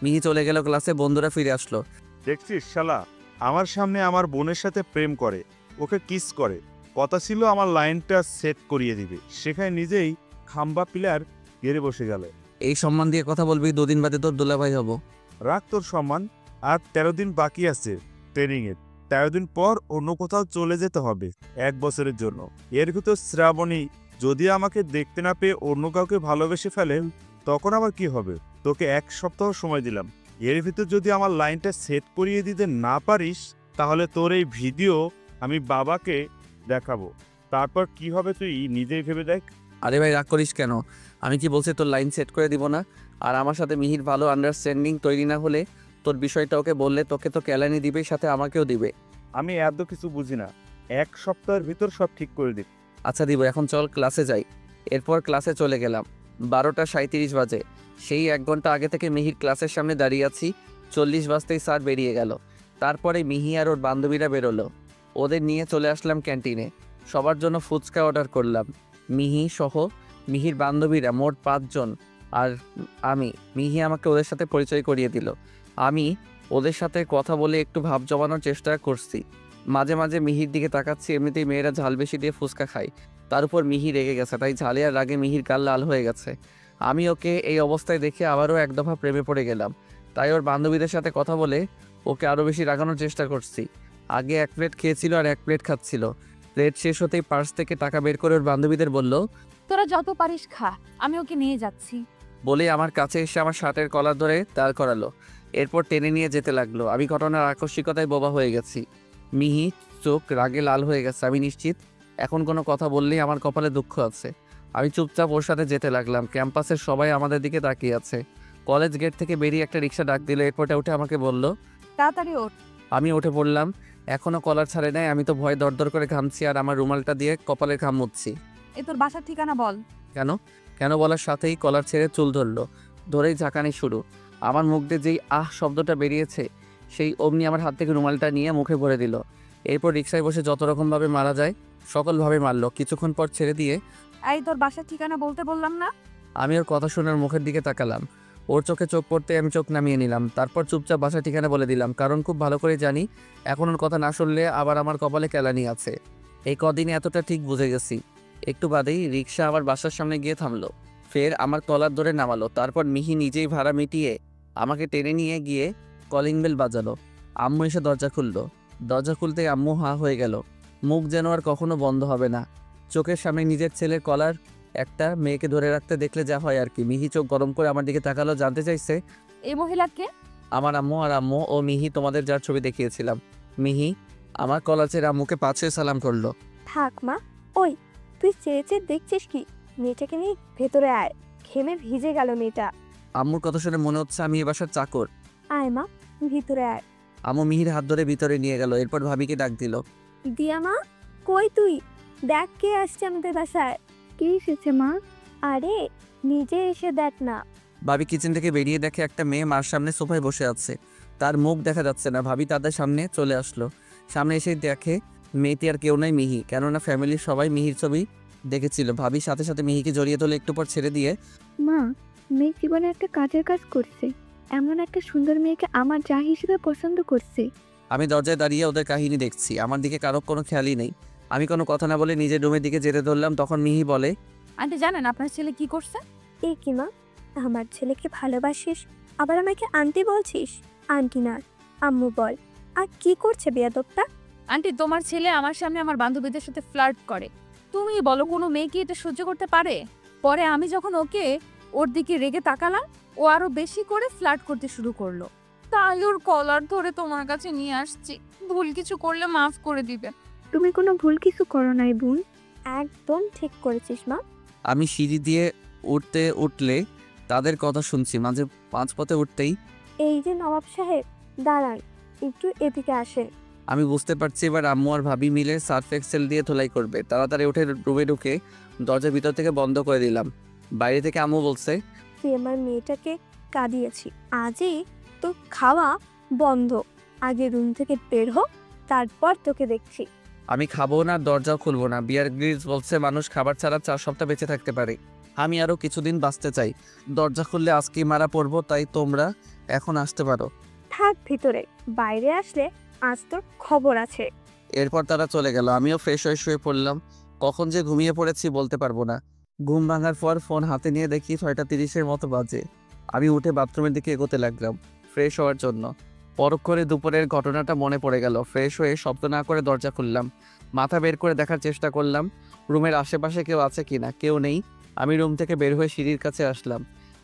মিহি চলে গেল ক্লাসে, বন্ধুরা ফিরে আসলো। দেখছিস শালা, আমার সামনে আমার বোনের সাথে প্রেম করে, ওকে কিস করে। কথা ছিল আমার লাইনটা সেট করিয়ে দিবে, সেখানে নিজেই খাম্বা পিলার গেড়ে বসে গেল। এই সম্মান দিয়ে কথা বলবি, 2 দিন বাদে তোর দুলাভাই হবো। রাখ তোর সম্মান। আর 13 দিন বাকি আছে ট্রেনিংয়ের। 13 দিন পর অন্য কোথাও চলে যেতে হবে 1 বছরের জন্য। এর ভিতর শ্রাবণী যদি আমাকে দেখতে না পেয়ে অন্য কাউকে ভালোবেসে ফেলে, তখন আবার কি হবে? তোকে 1 সপ্তাহ সময় দিলাম, এর ভিতর যদি আমার লাইনটা সেট করিয়ে দিতে না পারিস, তাহলে তোর এই ভিডিও আমি বাবাকে দেখাবো। তারপর কি হবে তুই নিজেই ভেবে দেখ। আরে ভাই রাগ করিস কেন? আমি কি বলছি তোর লাইন সেট করে দিব না? আর আমার সাথে মিহির ভালো আন্ডারস্ট্যান্ডিং তৈরি না হলে তোর বিষয়টা ওকে বললে তোকে তো কেলানি দিবে, সাথে আমাকেও দিবে। আমি এত কিছু বুঝি না, 1 সপ্তাহের ভিতর সব ঠিক করে দিই। আচ্ছা দিব, এখন চল ক্লাসে যাই। এরপর ক্লাসে চলে গেলাম। 12:37 বাজে। সেই 1 ঘন্টা আগে থেকে মিহির ক্লাসের সামনে দাঁড়িয়ে আছি। 40 বাজতেই স্যার বেরিয়ে গেল। তারপরে মিহি আর ওর বান্ধবীরা বেরোলো, ওদের নিয়ে চলে আসলাম ক্যান্টিনে। সবার জন্য ফুচকা অর্ডার করলাম। মিহি সহ মিহির বান্ধবীরা মোট 5 জন আর আমি। মিহি আমাকে ওদের সাথে পরিচয় করিয়ে দিল। আমি ওদের সাথে কথা বলে একটু ভাব জমানোর চেষ্টা করছি। মাঝে মাঝে মিহির দিকে তাকাচ্ছি, এমনিতেই মেয়েরা ঝাল বেশি দিয়ে ফুচকা খায়, তার উপর মিহি রেগে গেছে, তাই ঝালে আর রাগে মিহির গাল লাল হয়ে গেছে। আমি ওকে এই অবস্থায় দেখে আবারও 1 দফা প্রেমে পড়ে গেলাম। তাই ওর বান্ধবীদের সাথে কথা বলে ওকে আরও বেশি রাগানোর চেষ্টা করছি। আগে 1 প্লেট খেয়েছিল আর 1 প্লেট খাচ্ছিল। প্লেট শেষ হতেই পার্স থেকে টাকা বের করে ওর বান্ধবীদের বলল, তোরা যত পারিস খা, আমি ওকে নিয়ে যাচ্ছি। বলে আমার কাছে এসে আমার শার্টের কলার ধরে দাঁড় করালো। এরপর টেনে নিয়ে যেতে লাগলো। আমি ঘটনার আকস্মিকতায় বোবা হয়ে গেছি। মিহি চোখ রাগে লাল হয়ে গেছে। আমি নিশ্চিত এখন কোনো কথা বললেই আমার কপালে দুঃখ আছে। আমি চুপচাপ ওর সাথে যেতে লাগলাম। ক্যাম্পাসের সবাই আমাদের দিকে তাকিয়ে আছে। কলেজ গেট থেকে বেরিয়ে একটা রিক্সা ডাক দিল। এরপরে উঠে আমাকে বলল। তাড়াতাড়ি ওঠ। আমি উঠে পড়লাম। এখনও কলার ছাড়ে নাই। আমি তো ভয়ে দরদর করে ঘামছি আর আমার রুমালটা দিয়ে কপালের ঘাম মুছছি। এ তোর বাসার ঠিকানা বল। কেন কেন বলার সাথেই কলার ছেড়ে চুল ধরলো। ধরেই ঝাঁকানি শুরু। আমার মুখ দিয়ে যেই আহ শব্দটা বেরিয়েছে সেই অমনি আমার হাত থেকে রুমালটা নিয়ে মুখে ভরে দিল। এরপর রিক্সায় বসে যত রকমভাবে মারা যায় সকলভাবে মারলো। কিছুক্ষণ পর ছেড়ে দিয়ে এই তোর বাসার ঠিকানা বলতে বললাম না? আমি ওর কথা শুনে ওর মুখের দিকে তাকালাম। ওর চোখে চোখ পড়তে আমি চোখ নামিয়ে নিলাম। তারপর চুপচাপ বাসার ঠিকানা বলে দিলাম, কারণ খুব ভালো করে জানি এখন ওর কথা না শুনলে আবার আমার কপালে কেলানি আছে। এই কদিনে এতটা ঠিক বুঝে গেছি। একটু বাদেই রিক্সা আমার বাসার সামনে গিয়ে থামলো। ফের আমার কলার ধরে নামালো। তারপর মিহি নিজেই ভাড়া মিটিয়ে আমাকে টেনে নিয়ে গিয়ে কলিং বেল বাজালো। আম্মু এসে দরজা খুললো। দরজা খুলতেই আম্মু হাঁ হয়ে গেল। মুখ যেন আর কখনো বন্ধ হবে না। চোখের সামনে নিজের ছেলের কলার একটা মেয়েকে ধরে রাখতে দেখলে যা হয় আর কি। মিহি চোখ গরম করে আমার দিকে তাকালো, জানতে চাইছে এই মহিলাকে? আমার আম্মু। আর আম্মু ও মিহি তোমাদের যার ছবি দেখিয়েছিলাম। মিহি আমার কলার ছেড়ে আম্মুকে 5 সালাম করলো। থাক মা, ওই তুই চেয়ে চেয়ে দেখছিস কি? মেয়েটাকে নিয়ে ভেতরে আয়, ঘেমে ভিজে গেল মেয়েটা। আম্মুর কথা শুনে মনে হচ্ছে আমি এ বাসার চাকর। আয় মা, ভিতরে আয়। আম্মু মিহির হাত ধরে ভিতরে নিয়ে গেল। এরপর ভাবিকে ডাক দিল। দিয়া মা, কই তুই? দেখ কে আসছে আমাদের বাসায়। কে এসেছে মা? আরে নিজে এসে দেখ না। ভাবি কিচেন থেকে বেরিয়ে দেখে একটা মেয়ে মার সামনে সোফায় বসে আছে। তার মুখ দেখা যাচ্ছে না। ভাবি তাদের সামনে চলে আসলো। সামনে এসে দেখে মেয়েটি আর কেউ নয়, মিহি। কেননা ফ্যামিলির সবাই মিহির ছবি দেখেছিল। ভাবির সাথে সাথে মিহিকে জড়িয়ে তোলে। একটু পর ছেড়ে দিয়ে মা, মেয়ে জীবনে একটা কাজের কাজ করছে, এমন একটা সুন্দর মেয়েকে আমার যা হিসেবে পছন্দ করছে। আমি দরজায় দাঁড়িয়ে ওদের কাহিনী দেখছি। আমার দিকে কারো কোনো খেয়ালই নেই। আমি কোনো কথা না বলে নিজের রুমের দিকে যেতে ধরলাম। তখন মিহি বলে, আন্টি জানেন আপনার ছেলে কি করছে? এ কি মা, আমার ছেলেকে ভালোবাসিস আবার আমাকে আন্টি বলছিস? আন্টি না, আম্মু বল। আর কি করছে বেয়াদবটা? আন্টি তোমার ছেলে আমার সামনে আমার বান্ধবীদের সাথে ফ্লার্ট করে। তুমি বলো কোনো মেয়ে কি এটা সহ্য করতে পারে? পরে আমি যখন ওর দিকে রেগে তাকালাম, ও আরো বেশি করে ফ্লার্ট করতে শুরু করলো। তাই ওর কলার ধরে তোমার কাছে নিয়ে আসছি। ভুল কিছু করলে মাফ করে দিবে। তুমি কোনো ভুল কিছু করো নাই বোন। একদম ঠিক করেছিস মা। আমি সিঁড়ি দিয়ে উঠলে তাদের কথা শুনছি। মাঝে পাঁচপথে উঠতেই এই যে নবাব সাহেব, দাঁড়ান, একটু এদিকে আসেন। আমি বুঝতে পারছি এবার আম্মু আর ভাবি মিলে সার্ফ এক্সেল দিয়ে ধোলাই করবে। তাড়াতাড়ি উঠে রুমে ঢুকে দরজার ভিতর থেকে বন্ধ করে দিলাম। বাইরে থেকে আম্মু বলছে, তুই আমার মেয়েটাকে কাঁদিয়েছি, আজই তো খাওয়া বন্ধ। আগে রুম থেকে বের হোক, তারপর তোকে দেখছি। আমি খাবো না, দরজাও খুলবো না। বিয়ার গ্রিলস বলছে মানুষ খাবার ছাড়া 4 সপ্তাহ বেঁচে থাকতে পারে। আমি আরও কিছুদিন বাঁচতে চাই। দরজা খুললে আজকেই মারা পড়বো। তাই তোমরা এখন আসতে পারো। থাক ভিতরে, বাইরে আসলে আজ তোর খবর আছে। এরপর তারা চলে গেল। আমিও ফ্রেশ হয়ে শুয়ে পড়লাম। কখন যে ঘুমিয়ে পড়েছি বলতে পারবো না। ঘুম ভাঙার পর ফোন হাতে নিয়ে দেখি 6:30 মতো বাজে। আমি উঠে বাথরুমের দিকে এগোতে লাগলাম ফ্রেশ হওয়ার জন্য। পরক্ষণে দুপুরের ঘটনাটা মনে পড়ে গেল। ফ্রেশ হয়ে শব্দ না করে দরজা খুললাম। মাথা বের করে দেখার চেষ্টা করলাম রুমের আশেপাশে কেউ আছে কিনা। কেউ নেই। আমি রুম থেকে বের হয়ে সিঁড়ির কাছে আসলাম।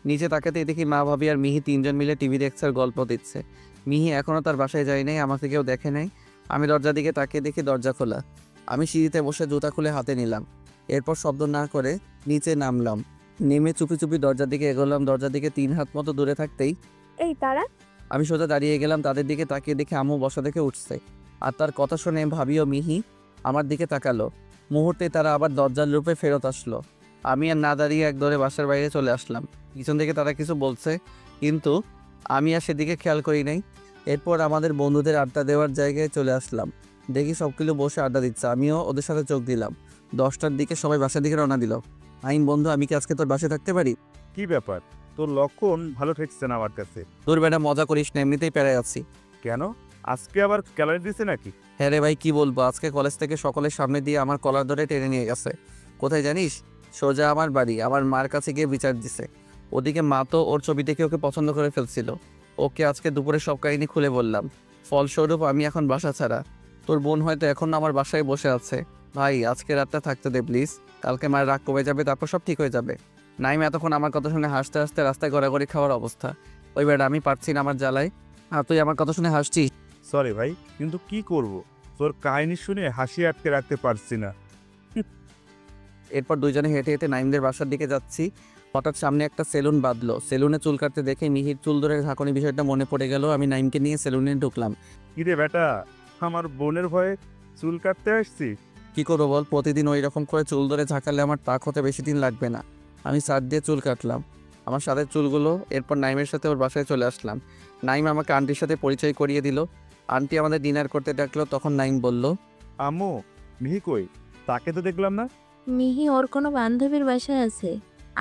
নিচে তাকাতেই দেখি মা, ভাবি আর মিহি 3 জন মিলে টিভি দেখছে আর গল্প দিচ্ছে। মিহি এখনও তার বাসায় যায় নাই, আমাকে কেউ দেখে নাই। আমি দরজার দিকে তাকিয়ে দেখি দরজা খোলা। আমি সিঁড়িতে বসে জুতা খুলে হাতে নিলাম। এরপর শব্দ না করে নিচে নামলাম। নেমে চুপি চুপি দরজার দিকে এগোলাম। দরজার দিকে 3 হাত মতো দূরে থাকতেই এই তারা, আমি সোজা দাঁড়িয়ে গেলাম। তাদের দিকে তাকিয়ে দেখে আম্মু বসা দেখে উঠছে। আর তার কথা শুনে ভাবি ও মিহি আমার দিকে তাকালো। মুহূর্তে তারা আবার দরজার রূপে ফেরত আসলো। আমি আর না দাঁড়িয়ে এক দৌড়ে বাসার বাইরে চলে আসলাম। পিছন থেকে তারা কিছু বলছে, কিন্তু আমি আর সেদিকে খেয়াল করি নাই। এরপর আমাদের বন্ধুদের আড্ডা দেওয়ার জায়গায় চলে আসলাম। দেখি সবগুলো বসে আড্ডা দিচ্ছে। আমিও ওদের সাথে চোখ দিলাম। 10টার দিকে সবাই বাসার দিকে রওনা দিল। আইন বন্ধু, আমি কি আজকে তোর বাসায় থাকতে পারি? কি ব্যাপার? তোর লক্ষণ ভালো ঠেকছে না আমার কাছে। তোর বেটা মজা করিস না, এমনিতেই পেরায় আছি। কেন? আজকে আবার ক্যালারি দিছে নাকি? হ্যাঁ রে ভাই, কি বলবো। আজকে কলেজ থেকে সকলের সামনে দিয়ে আমার কলার ধরে টেনে নিয়ে গেছে। কোথায় জানিস? সোজা আমার বাড়ি। আমার মার কাছে গিয়ে বিচার দিছে। ওদিকে মা তো ওর ছবি দেখে ওকে পছন্দ করে ফেলছিল। ওকে আজকে দুপুরে সব কাহিনী খুলে বললাম। ফলস্বরূপ আমি এখন বাসা ছাড়া। তোর বোন হয়তো এখন আমার বাসায় বসে আছে। ভাই আজকে রাতটা থাকতে দে প্লিজ। কালকে মায়ের রাগ কমে যাবে, তারপর সব ঠিক হয়ে যাবে। নাইম এতক্ষণ আমার কথা শুনে হাসতে হাসতে রাস্তায় গড়াগড়ি খাওয়ার অবস্থা। ওই বেটা আমি পারছি না আমার জ্বালায়। আর তুই আমার কথা শুনে হাসছিস। সরি ভাই, কিন্তু কি করব? তোর কাহিনী শুনে হাসি আটকে রাখতে পারছি না। এরপর দুইজনে হেঁটে হেঁটে নাইমদের বাসার দিকে যাচ্ছি। হঠাৎ সামনে একটা সেলুন বাঁধলো। সেলুনে চুল কাটতে দেখে মিহির চুল ধরে ঝাঁকুনি বিষয়টা মনে পড়ে গেল। আমি নাইমকে নিয়ে সেলুনে ঢুকলাম। কিরে বেটা, আমার বোনের ভয়ে চুল কাটতে আসছি? কি করবো বল, প্রতিদিন ওই রকম করে চুল ধরে ঝাঁকালে আমার টাক হতে বেশি দিন লাগবে না। আমি সার দিয়ে চুল কাটলাম আমার সাথে চুলগুলো। এরপর নাইমের সাথে ওর বাসায় চলে আসলাম। নাইম আমাকে আন্টির সাথে পরিচয় করিয়ে দিল। আন্টি আমাদের ডিনার করতে ডাকলো। তখন নাইম বলল, আম্মু, মিহি কই? তাকে তো দেখলাম না। মিহি ওর কোনো বান্ধবীর বাসায় আছে,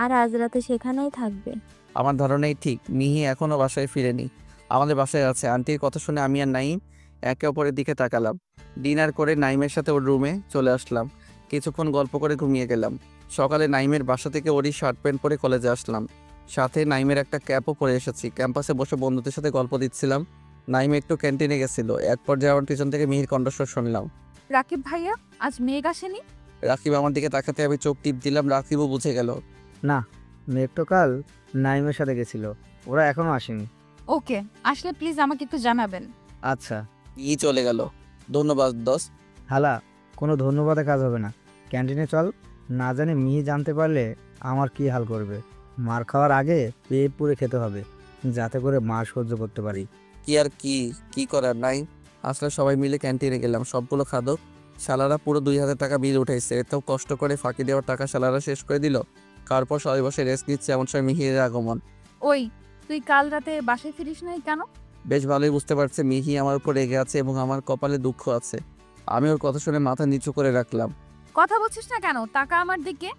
আর আজ রাতে সেখানেই থাকবে। আমার ধারণাই ঠিক, মিহি এখনও বাসায় ফিরেনি, আমাদের বাসায় আছে। আন্টির কথা শুনে আমি আর নাইম একে অপরের দিকে তাকালাম। ডিনার করে নাইমের সাথে ওর রুমে চলে আসলাম। কিছুক্ষণ গল্প করে ঘুমিয়ে গেলাম। সকালে নাইমের বাসা থেকে ওরই শার্ট প্যান্ট পরে কলেজে আসলাম। সাথে নাইমের একটা ক্যাপও পরে এসেছি। ক্যাম্পাসে বসে বন্ধুদের সাথে গল্প দিচ্ছিলাম। নাইম একটু ক্যান্টিনে গেছিল। এক পর্যায়ে আমার পিছন থেকে মিহির কণ্ঠস্বর শুনলাম, রাকিব ভাইয়া, আজ মেঘ আসেনি? রাকিব আমার দিকে তাকাতে আমি চোখ টিপ দিলাম। রাকিবও বুঝে গেল। না, মেঘ তো কাল নাইমের সাথে গেছিল, ওরা এখনো আসেনি। ওকে, আসলে প্লিজ আমাকে একটু জানাবেন। আচ্ছা। চলে গেল। ধন্যবাদ দোস। হালা, কোনো ধন্যবাদে কাজ হবে না। ক্যান্টিনে চল, না জানি মিহি জানতে পারলে আমার কি হাল করবে। মার খাওয়ার আগে পেট পুড়ে খেতে হবে, যাতে করে মার সহ্য করতে পারি। কি আর কি করার নাই। আসলে সবাই মিলে ক্যান্টিনে গেলাম। সবগুলো খাদক শালারা পুরো 2000 টাকা বিল উঠাইছে। এতেও কষ্ট করে ফাঁকি দেওয়ার টাকা শালারা শেষ করে দিল। তারপর সবাই বসে রেস্ট নিচ্ছে, এমন সময় মিহির আগমন। ওই, তুই কাল রাতে বাসায় ফিরিস নাই কেন? বেশ ভালোই বুঝতে পারছে মিহি আমার উপর রেগে আছে এবং আমার কপালে দুঃখ আছে। আমি ওর কথা শুনে মাথা নিচু করে রাখলাম। কথা বলছিস না কেন? তাকা আমার দিকে।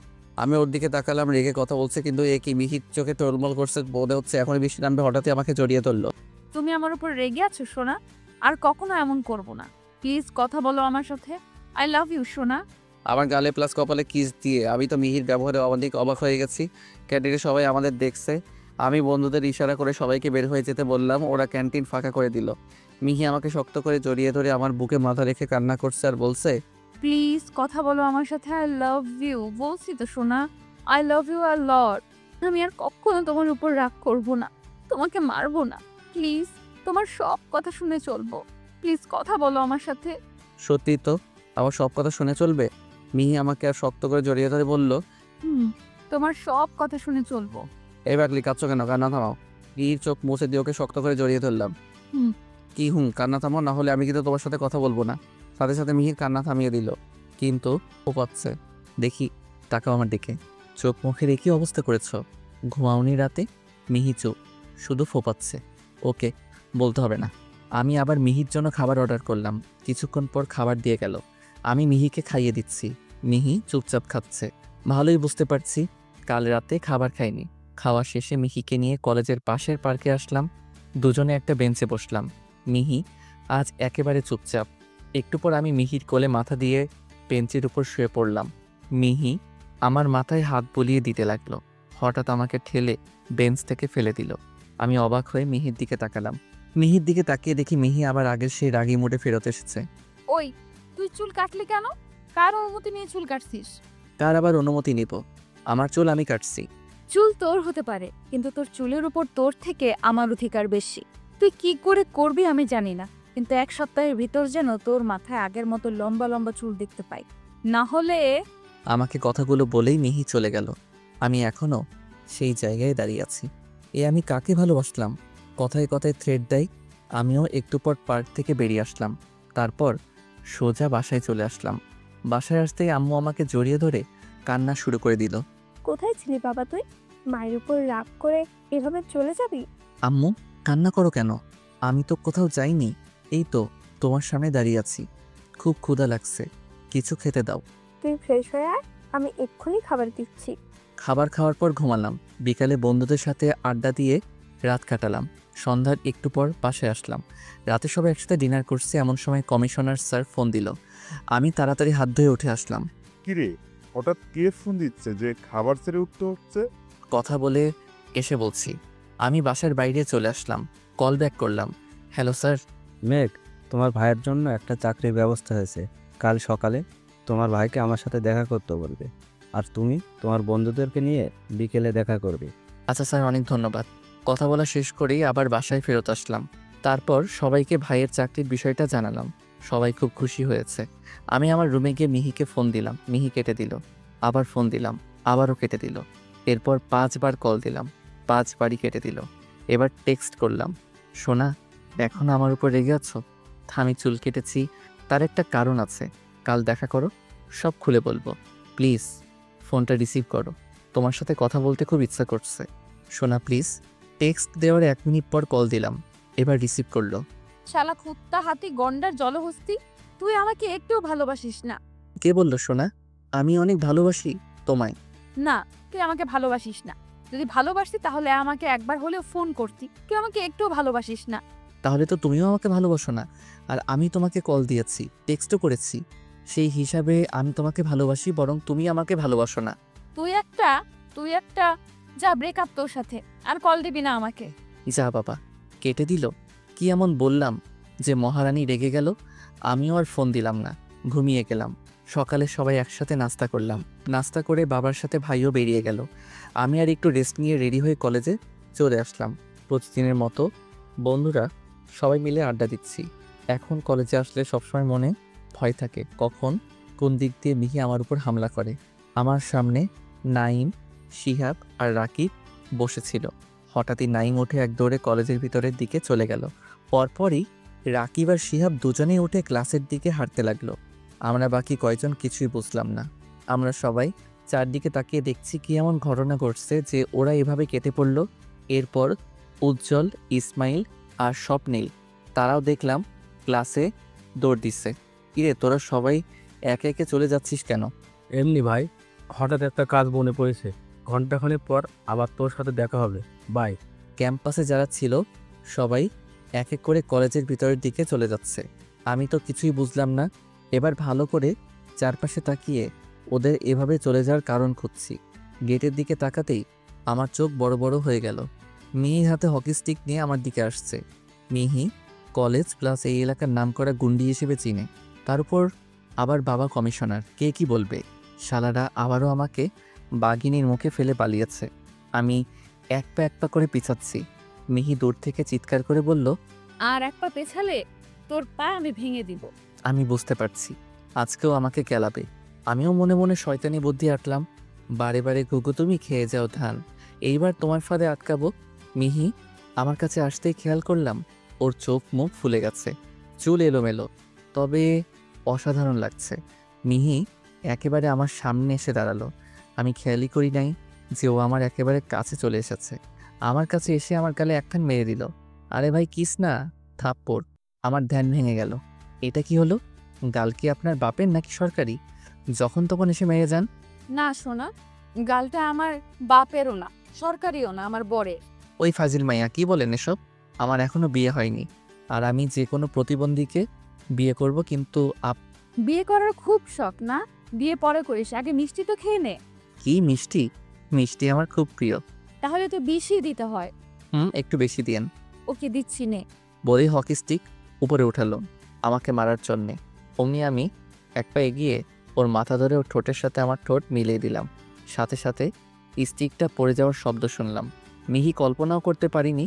আমি ওর দিকে তাকালাম, রেগে কথা বলছে, কিন্তু এ কি মিহির চোখে টলমল করছে। বোধ হচ্ছে এখনই বৃষ্টি নামবে। হঠাৎই আমাকে জড়িয়ে ধরলো। তুমি আমার উপর রেগে আছো সোনা? আর কখনো এমন করব না। প্লিজ কথা বলো আমার সাথে। আই লাভ ইউ সোনা। আমার গালে প্লাস কপালে কিস দিয়ে। আমি তো মিহির ব্যবহারে অবাধিক অবাক হয়ে গেছি। ক্যান্টিনে সবাই আমাদের দেখছে। আমি বন্ধুদের ইশারা করে সবাইকে বের হয়ে যেতে বললাম। ওরা ক্যান্টিন ফাঁকা করে দিল। মিহি আমাকে শক্ত করে জড়িয়ে ধরে আমার বুকে মাথা রেখে কান্না করছে আর বলছে, প্লিজ কথা বলো আমার সাথে। আই লাভ ইউ বলছি তো সোনা। আই লাভ ইউ আ লট। আমি আর কখনো তোমার উপর রাগ করব না, তোমাকে মারবো না। প্লিজ, তোমার সব কথা শুনে চলবো। প্লিজ কথা বলো আমার সাথে। সত্যি তো? আমার সব কথা শুনে চলবে? মিহি আমাকে আর শক্ত করে জড়িয়ে ধরে বলল, তোমার সব কথা শুনে চলবো। এই বাগলি, কাঁদছো কেন? কান্না থামাও। মিহির চোখ মুছে দিয়ে ওকে শক্ত করে জড়িয়ে ধরলাম। কি কান্না থামাও, না হলে আমি কিন্তু তোমার সাথে কথা বলবো না। সাথে সাথে মিহির কান্না থামিয়ে দিল, কিন্তু ও পাচ্ছে। দেখি, তাকাও আমার দিকে। চোখ মুখের একই অবস্থা করেছ। ঘুমাওনি রাতে? মিহি চুপ, শুধু ফোপাচ্ছে। ওকে, বলতে হবে না। আমি আবার মিহির জন্য খাবার অর্ডার করলাম। কিছুক্ষণ পর খাবার দিয়ে গেল। আমি মিহিকে খাইয়ে দিচ্ছি। মিহি চুপচাপ খাচ্ছে। ভালোই বুঝতে পারছি কাল রাতে খাবার খাইনি। খাওয়া শেষে মিহিকে নিয়ে কলেজের পাশের পার্কে আসলাম। দুজনে একটা বেঞ্চে বসলাম। মিহি আজ একেবারে চুপচাপ। একটু পর আমি মিহির কোলে মাথা দিয়ে বেঞ্চের উপর শুয়ে পড়লাম। মিহি আমার মাথায় হাত বুলিয়ে দিতে লাগলো। হঠাৎ আমাকে ঠেলে বেঞ্চ থেকে ফেলে দিল। আমি অবাক হয়ে মিহির দিকে তাকালাম। মিহির দিকে তাকিয়ে দেখি মিহি আবার আগের সেই রাগি মুডে ফেরত এসেছে। ওই, তুই চুল কাটলি কেন? কার অনুমতি নিয়ে চুল কাটছিস? কার আবার অনুমতি নিব? আমার চুল আমি কাটছি। চুল তোর হতে পারে, কিন্তু তোর চুলের উপর তোর থেকে আমার অধিকার বেশি। তুই কি করে করবি আমি জানি না, কিন্তু 1 সপ্তাহের ভিতর যেন তোর মাথায় আগের মতো লম্বা লম্বা চুল দেখতে পাই, না হলে। আমাকে কথাগুলো বলেই মিহি চলে গেল। আমি এখনো সেই জায়গায় দাঁড়িয়ে আছি। আমি কাকে ভালোবাসলাম? কথায় কথায় থ্রেড দেয়। আমিও একটু পর পার্ক থেকে বেরিয়ে আসলাম। তারপর সোজা বাসায় চলে আসলাম। বাসায় আসতেই আম্মু আমাকে জড়িয়ে ধরে কান্না শুরু করে দিল। কোথায় ছিলি বাবা তুই? মায়ের উপর রাগ করে এভাবে চলে যাবি? আম্মু, কান্না করো কেন? আমি তো কোথাও যাইনি। এই তো তোমার সামনে দাঁড়িয়ে আছি। খুব ক্ষুধা লাগছে, কিছু খেতে দাও। তুই ফ্রেশ হয়ে আয়, আমি এক্ষুনি খাবার দিচ্ছি। খাবার খাওয়ার পর ঘুমালাম। বিকালে বন্ধুদের সাথে আড্ডা দিয়ে রাত কাটালাম। সন্ধ্যার একটু পর বাসায় আসলাম। রাতে সবাই একসাথে ডিনার করছে, এমন সময় কমিশনার স্যার ফোন দিল। আমি তাড়াতাড়ি হাত ধুয়ে উঠে আসলাম। কিরে, হঠাৎ কে ফোন দিচ্ছে যে খাবার ছেড়ে উঠতে হচ্ছে? কথা বলে এসে বলছি। আমি বাসার বাইরে চলে আসলাম। কল ব্যাক করলাম। Hello sir. মেঘ, তোমার ভাইয়ের জন্য একটা চাকরির ব্যবস্থা হয়েছে। কাল সকালে তোমার ভাইকে আমার সাথে দেখা করতে বলবে, আর তুমি তোমার বন্ধুদেরকে নিয়ে বিকেলে দেখা করবে। আচ্ছা স্যার, অনেক ধন্যবাদ। কথা বলা শেষ করেই আবার বাসায় ফেরত আসলাম। তারপর সবাইকে ভাইয়ের চাকরির বিষয়টা জানালাম। সবাই খুব খুশি হয়েছে। আমি আমার রুমে গিয়ে মিহিকে ফোন দিলাম। মিহি কেটে দিল। আবার ফোন দিলাম, আবারও কেটে দিল। এরপর 5 বার কল দিলাম, 5 বারই কেটে দিল। এবার টেক্সট করলাম, সোনা এখন আমার উপর রেগে আছো? আমি চুল কেটেছি, তার একটা কারণ আছে। কাল দেখা করো, সব খুলে বলবো। প্লিজ ফোনটা রিসিভ করো, তোমার সাথে কথা বলতে খুব ইচ্ছা করছে। সোনা প্লিজ। টেক্সট দেওয়ার 1 মিনিট পর কল দিলাম, এবার রিসিভ করলো। শালা কুত্তা হাতি গন্ডার জলহস্তি, তুই আমাকে একটুও ভালোবাসিস না। কে বলল সোনা? আমি অনেক ভালোবাসি তোমায়। না, তুই আমাকে ভালোবাসিস না। যদি ভালোবাসতি তাহলে আমাকে একবার হলেও ফোন করতি। তুই আমাকে একটুও ভালোবাসিস না। তাহলে তো তুমিও আমাকে ভালোবাসো না। আর আমি তোমাকে কল দিয়েছি, টেক্সটও করেছি, সেই হিসাবে আমি তোমাকে ভালোবাসি, বরং তুমি আমাকে ভালোবাসো না। তুই একটা যা ব্রেকআপ তোর সাথে, আর কল দিবি না আমাকে। যা বাবা, কেটে দিল। কি এমন বললাম যে মহারানী রেগে গেল? আমিও আর ফোন দিলাম না, ঘুমিয়ে গেলাম। সকালে সবাই একসাথে নাস্তা করলাম। নাস্তা করে বাবার সাথে ভাইও বেরিয়ে গেল। আমি আর একটু রেস্ট নিয়ে রেডি হয়ে কলেজে চলে আসলাম। প্রতিদিনের মতো বন্ধুরা সবাই মিলে আড্ডা দিচ্ছি। এখন কলেজে আসলে সবসময় মনে ভয় থাকে, কখন কোন দিক দিয়ে মিহি আমার উপর হামলা করে। আমার সামনে নাইম, শিহাব আর রাকিব বসেছিল। হঠাৎই নাইম উঠে এক দৌড়ে কলেজের ভিতরের দিকে চলে গেল। পরপরই রাকিব আর শিহাব দুজনেই উঠে ক্লাসের দিকে হাঁটতে লাগলো। আমরা বাকি কয়জন কিছুই বুঝলাম না। আমরা সবাই চারদিকে তাকিয়ে দেখছি কি এমন ঘটনা ঘটছে যে ওরা এভাবে কেটে পড়ল। এরপর উজ্জ্বল, ইসমাইল আর স্বপ্নীল তারাও দেখলাম ক্লাসে দৌড় দিচ্ছে। কিরে তোরা সবাই একে একে চলে যাচ্ছিস কেন? এমনি ভাই, হঠাৎ একটা কাজ মনে পড়েছে, ঘন্টাখানেক পর আবার তোর সাথে দেখা হবে, বাই। ক্যাম্পাসে যারা ছিল সবাই এক এক করে কলেজের ভিতরের দিকে চলে যাচ্ছে। আমি তো কিছুই বুঝলাম না। এবার ভালো করে চারপাশে তাকিয়ে ওদের এভাবে চলে যাওয়ার কারণ খুঁজছি। গেটের দিকে তাকাতেই আমার চোখ বড় বড় হয়ে গেল। মিহির হাতে হকি স্টিক নিয়ে আমার দিকে আসছে। মিহি কলেজ প্লাস এই এলাকার নামকরা গুন্ডি হিসেবে চিনে, তার উপর আবার বাবা কমিশনার। কে কি বলবে? শালারা আবারও আমাকে বাঘিনীর মুখে ফেলে পালিয়েছে। আমি এক পা করে পিছাচ্ছি। মিহি দূর থেকে চিৎকার করে বলল, আর এক পা পেছালে তোর পা আমি ভেঙে দিব। আমি বুঝতে পারছি আজকেও আমাকে কেলাবে। আমিও মনে মনে শয়তানি বুদ্ধি আটলাম, বারে বারে গুগু তুমি খেয়ে যাও ধান, এইবার তোমার ফাঁদে আটকাবো। মিহি আমার কাছে আসতেই খেয়াল করলাম ওর চোখ মুখ ফুলে গেছে, চুল এলোমেলো, তবে অসাধারণ লাগছে। মিহি একেবারে আমার সামনে এসে দাঁড়ালো। আমি খেয়ালই করি নাই যে ও আমার একেবারে কাছে চলে এসেছে। আমার কাছে এসে আমার গালে একখান মেরে দিল। আরে ভাই কিস না, থাপ্পড়। আমার ধ্যান ভেঙে গেল। এটা কি হলো? গাল কি আপনার বাপের নাকি সরকারি? যখন তখন এসে মেরে যান। না শোনা, গালটা আমার বাপেরও না, সরকারিও না, আমার বরের। ওই ফাজিল মাইয়া কি বলেন এসব? আমার এখনো বিয়ে হয়নি, আর আমি যে কোনো প্রতিবন্ধীকে বিয়ে করব, কিন্তু বিয়ে করার খুব শখ না? বিয়ে পরে করিস, আগে মিষ্টি তো খেয়ে নে। কি মিষ্টি? মিষ্টি আমার খুব প্রিয়। তাহলে তো বেশি দিতে হয়। একটু বেশি দিয়েন। ওকে দিচ্ছি নে। বলেই হকি স্টিক উপরে উঠালো আমাকে মারার জন্যে। অমনি আমি এক পা এগিয়ে ওর মাথা ধরে ওর ঠোঁটের সাথে আমার ঠোঁট মিলিয়ে দিলাম। সাথে সাথে স্টিকটা পড়ে যাওয়ার শব্দ শুনলাম। মিহি কল্পনাও করতে পারিনি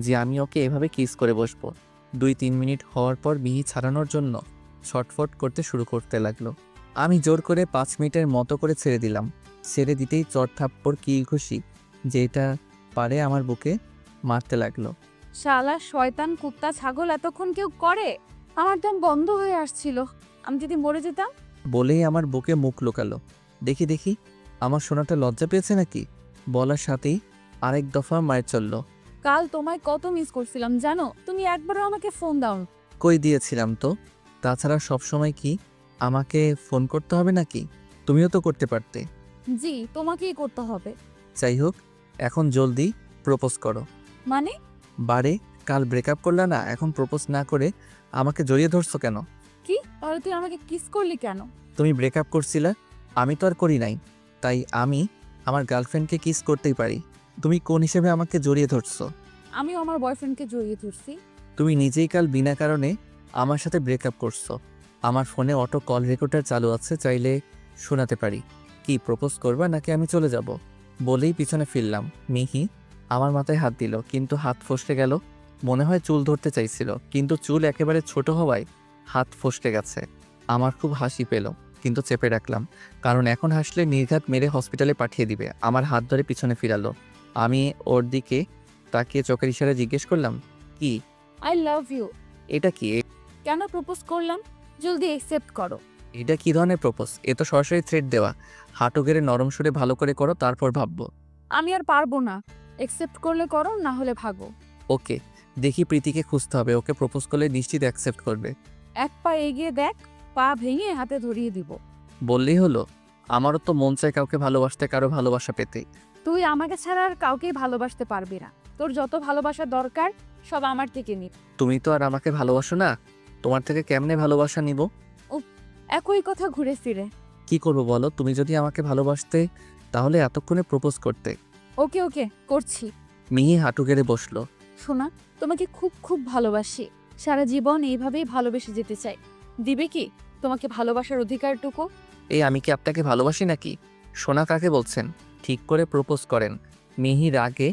যে আমি ওকে এভাবে কিস করে বসবো। 2-3 মিনিট হওয়ার পর মিহি ছাড়ানোর জন্য ছটফট করতে শুরু করতে লাগলো। আমি জোর করে 5 মিনিটের মতো করে ছেড়ে দিলাম। ছেড়ে দিতেই চট থাপ্পড় কিল ঘুষি যেটা পারে আমার বুকে মারতে লাগলো। শালা শয়তান কুত্তা ছাগল, এতক্ষণ কেউ করে? আমার দম বন্ধ হয়ে আসছিল, আমি যদি মরে যেতাম। বলেই আমার বুকে মুখ লুকালো। দেখি দেখি আমার সোনাটা লজ্জা পেয়েছে নাকি? বলার সাথেই আরেক দফা মায়ের চলল। কাল তোমায় কত মিস করছিলাম জানো? তুমি একবারও আমাকে ফোন দাও। কই দিয়েছিলাম তো। তাছাড়া সবসময় কি আমাকে ফোন করতে হবে নাকি? তুমিও তো করতে পারতে। জি, তোমাকেই করতে হবে। যাই হোক, এখন জলদি প্রপোজ করো। মানে? বারে কাল ব্রেকআপ করলা না, এখন প্রপোজ না করে আমাকে জড়িয়ে ধরছো কেন? কি? তাহলে তুই আমাকে কিস করলি কেন? তুমি ব্রেকআপ করছিলা, আমি তো আর করি নাই, তাই আমি আমার গার্লফ্রেন্ডকে কিস করতেই পারি। তুমি কোন হিসেবে আমাকে জড়িয়ে ধরছো? আমিও আমার বয়ফ্রেন্ডকে জড়িয়ে ধরছি। তুমি নিজেই কাল বিনা কারণে আমার সাথে ব্রেকআপ করছো। আমার ফোনে অটো কল রেকর্ডার চালু আছে, চাইলে শোনাতে পারি। কি প্রপোজ করবা নাকি আমি চলে যাব? বলেই পিছনে ফিরলাম। মিহি আমার মাথায় হাত দিল, কিন্তু হাত ফসকে গেল। মনে হয় চুল ধরতে চাইছিল, কিন্তু চুল একেবারে ছোট হওয়ায় হাত ফসকে গেছে। আমার খুব হাসি পেল, কিন্তু চেপে রাখলাম, কারণ এখন হাসলে নির্ঘাত মেরে হসপিটালে পাঠিয়ে দিবে। আমার হাত ধরে পিছনে ফিরালো। আমি ওর দিকে তাকিয়ে চোখের ইশারায় জিজ্ঞেস করলাম, কি? I love you. এটা কি? কেন প্রপোজ করলাম? জলদি অ্যাকসেপ্ট করো। এটা কি ধরনের প্রপোজ? এ তো সরাসরি থ্রেট দেওয়া। হাঁটু গেড়ে নরম সুরে ভালো করে করো, তারপর ভাববো। আমি আর পারবো না। অ্যাকসেপ্ট করলে করো, না হলে ভাগো। ওকে, দেখি প্রীতিকে খুঁজতে হবে। ওকে প্রপোজ করলে নিশ্চিত অ্যাকসেপ্ট করবে। এক পা এগিয়ে দেখ, পা ভেঙে হাতে ধরিয়ে দিব। বললেই হলো? আমারও তো মন চায় কাউকে ভালোবাসতে, কারো ভালোবাসা পেতে। তুই আমাকে ছাড়া আর কাউকেই ভালোবাসতে পারবি না। তোর যত ভালোবাসা দরকার সব আমার থেকে নি। তুমি তো আর আমাকে ভালোবাসো না, তোমার থেকে কেমনে ভালোবাসা নিব? একই কথা ঘুরে ফিরে। কি করব বলো? তুমি যদি আমাকে ভালোবাসতে তাহলে এতক্ষণে প্রপোজ করতে। ওকে ওকে, করছি। মিহি হাঁটু গেড়ে বসলো। শোনা, তোমাকে খুব খুব ভালোবাসি। সারা জীবন এইভাবেই ভালোবেসে যেতে চাই। দিবে কি তোমাকে ভালোবাসার অধিকারটুকু? এই আমি কি আপনাকে ভালোবাসি নাকি? সোনা কাকে বলছেন? ঠিক করে প্রপোজ করেন। মিহি রাগে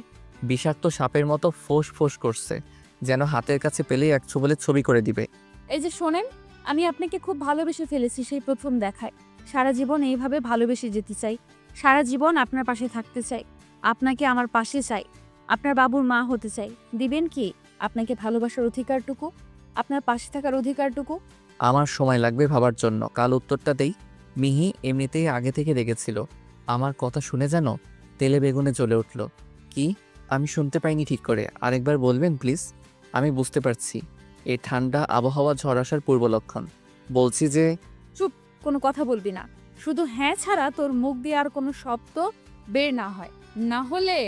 বিষাক্ত সাপের মতো ফোঁস ফোঁস করছে, যেন হাতের কাছে পেলেই এক ছোবলে ছবি করে দিবে। এই যে শোনেন, আমি আপনাকে খুব ভালোবেসে ফেলেছি সেই প্রথম দেখায়। সারা জীবন এইভাবে ভালোবেসে যেতে চাই। সারা জীবন আপনার পাশে থাকতে চাই। আপনাকে আমার পাশে চাই। আপনার বাবুর মা হতে চাই। দিবেন কি আপনাকে ভালোবাসার অধিকারটুকু, আপনার পাশে থাকার অধিকারটুকু? আমার সময় লাগবে ভাবার জন্য। কাল উত্তরটা দেই। মিহি এমনিতেই আগে থেকে রেগেছিল। আমার কথা শুনে যেন তেলে বেগুনে জ্বলে উঠল। কি? আমি শুনতে পাইনি ঠিক করে, আরেকবার বলবেন প্লিজ? আমি বুঝতে পারছি এই ঠান্ডা আবহাওয়া ঝড় আসার পূর্ব লক্ষণ। বলছি যে চুপ, কোনো কথা বলবি না। শুধু হ্যাঁ ছাড়া তোর মুখ দিয়ে আর কোনো শব্দ বের না হয়, না হলে।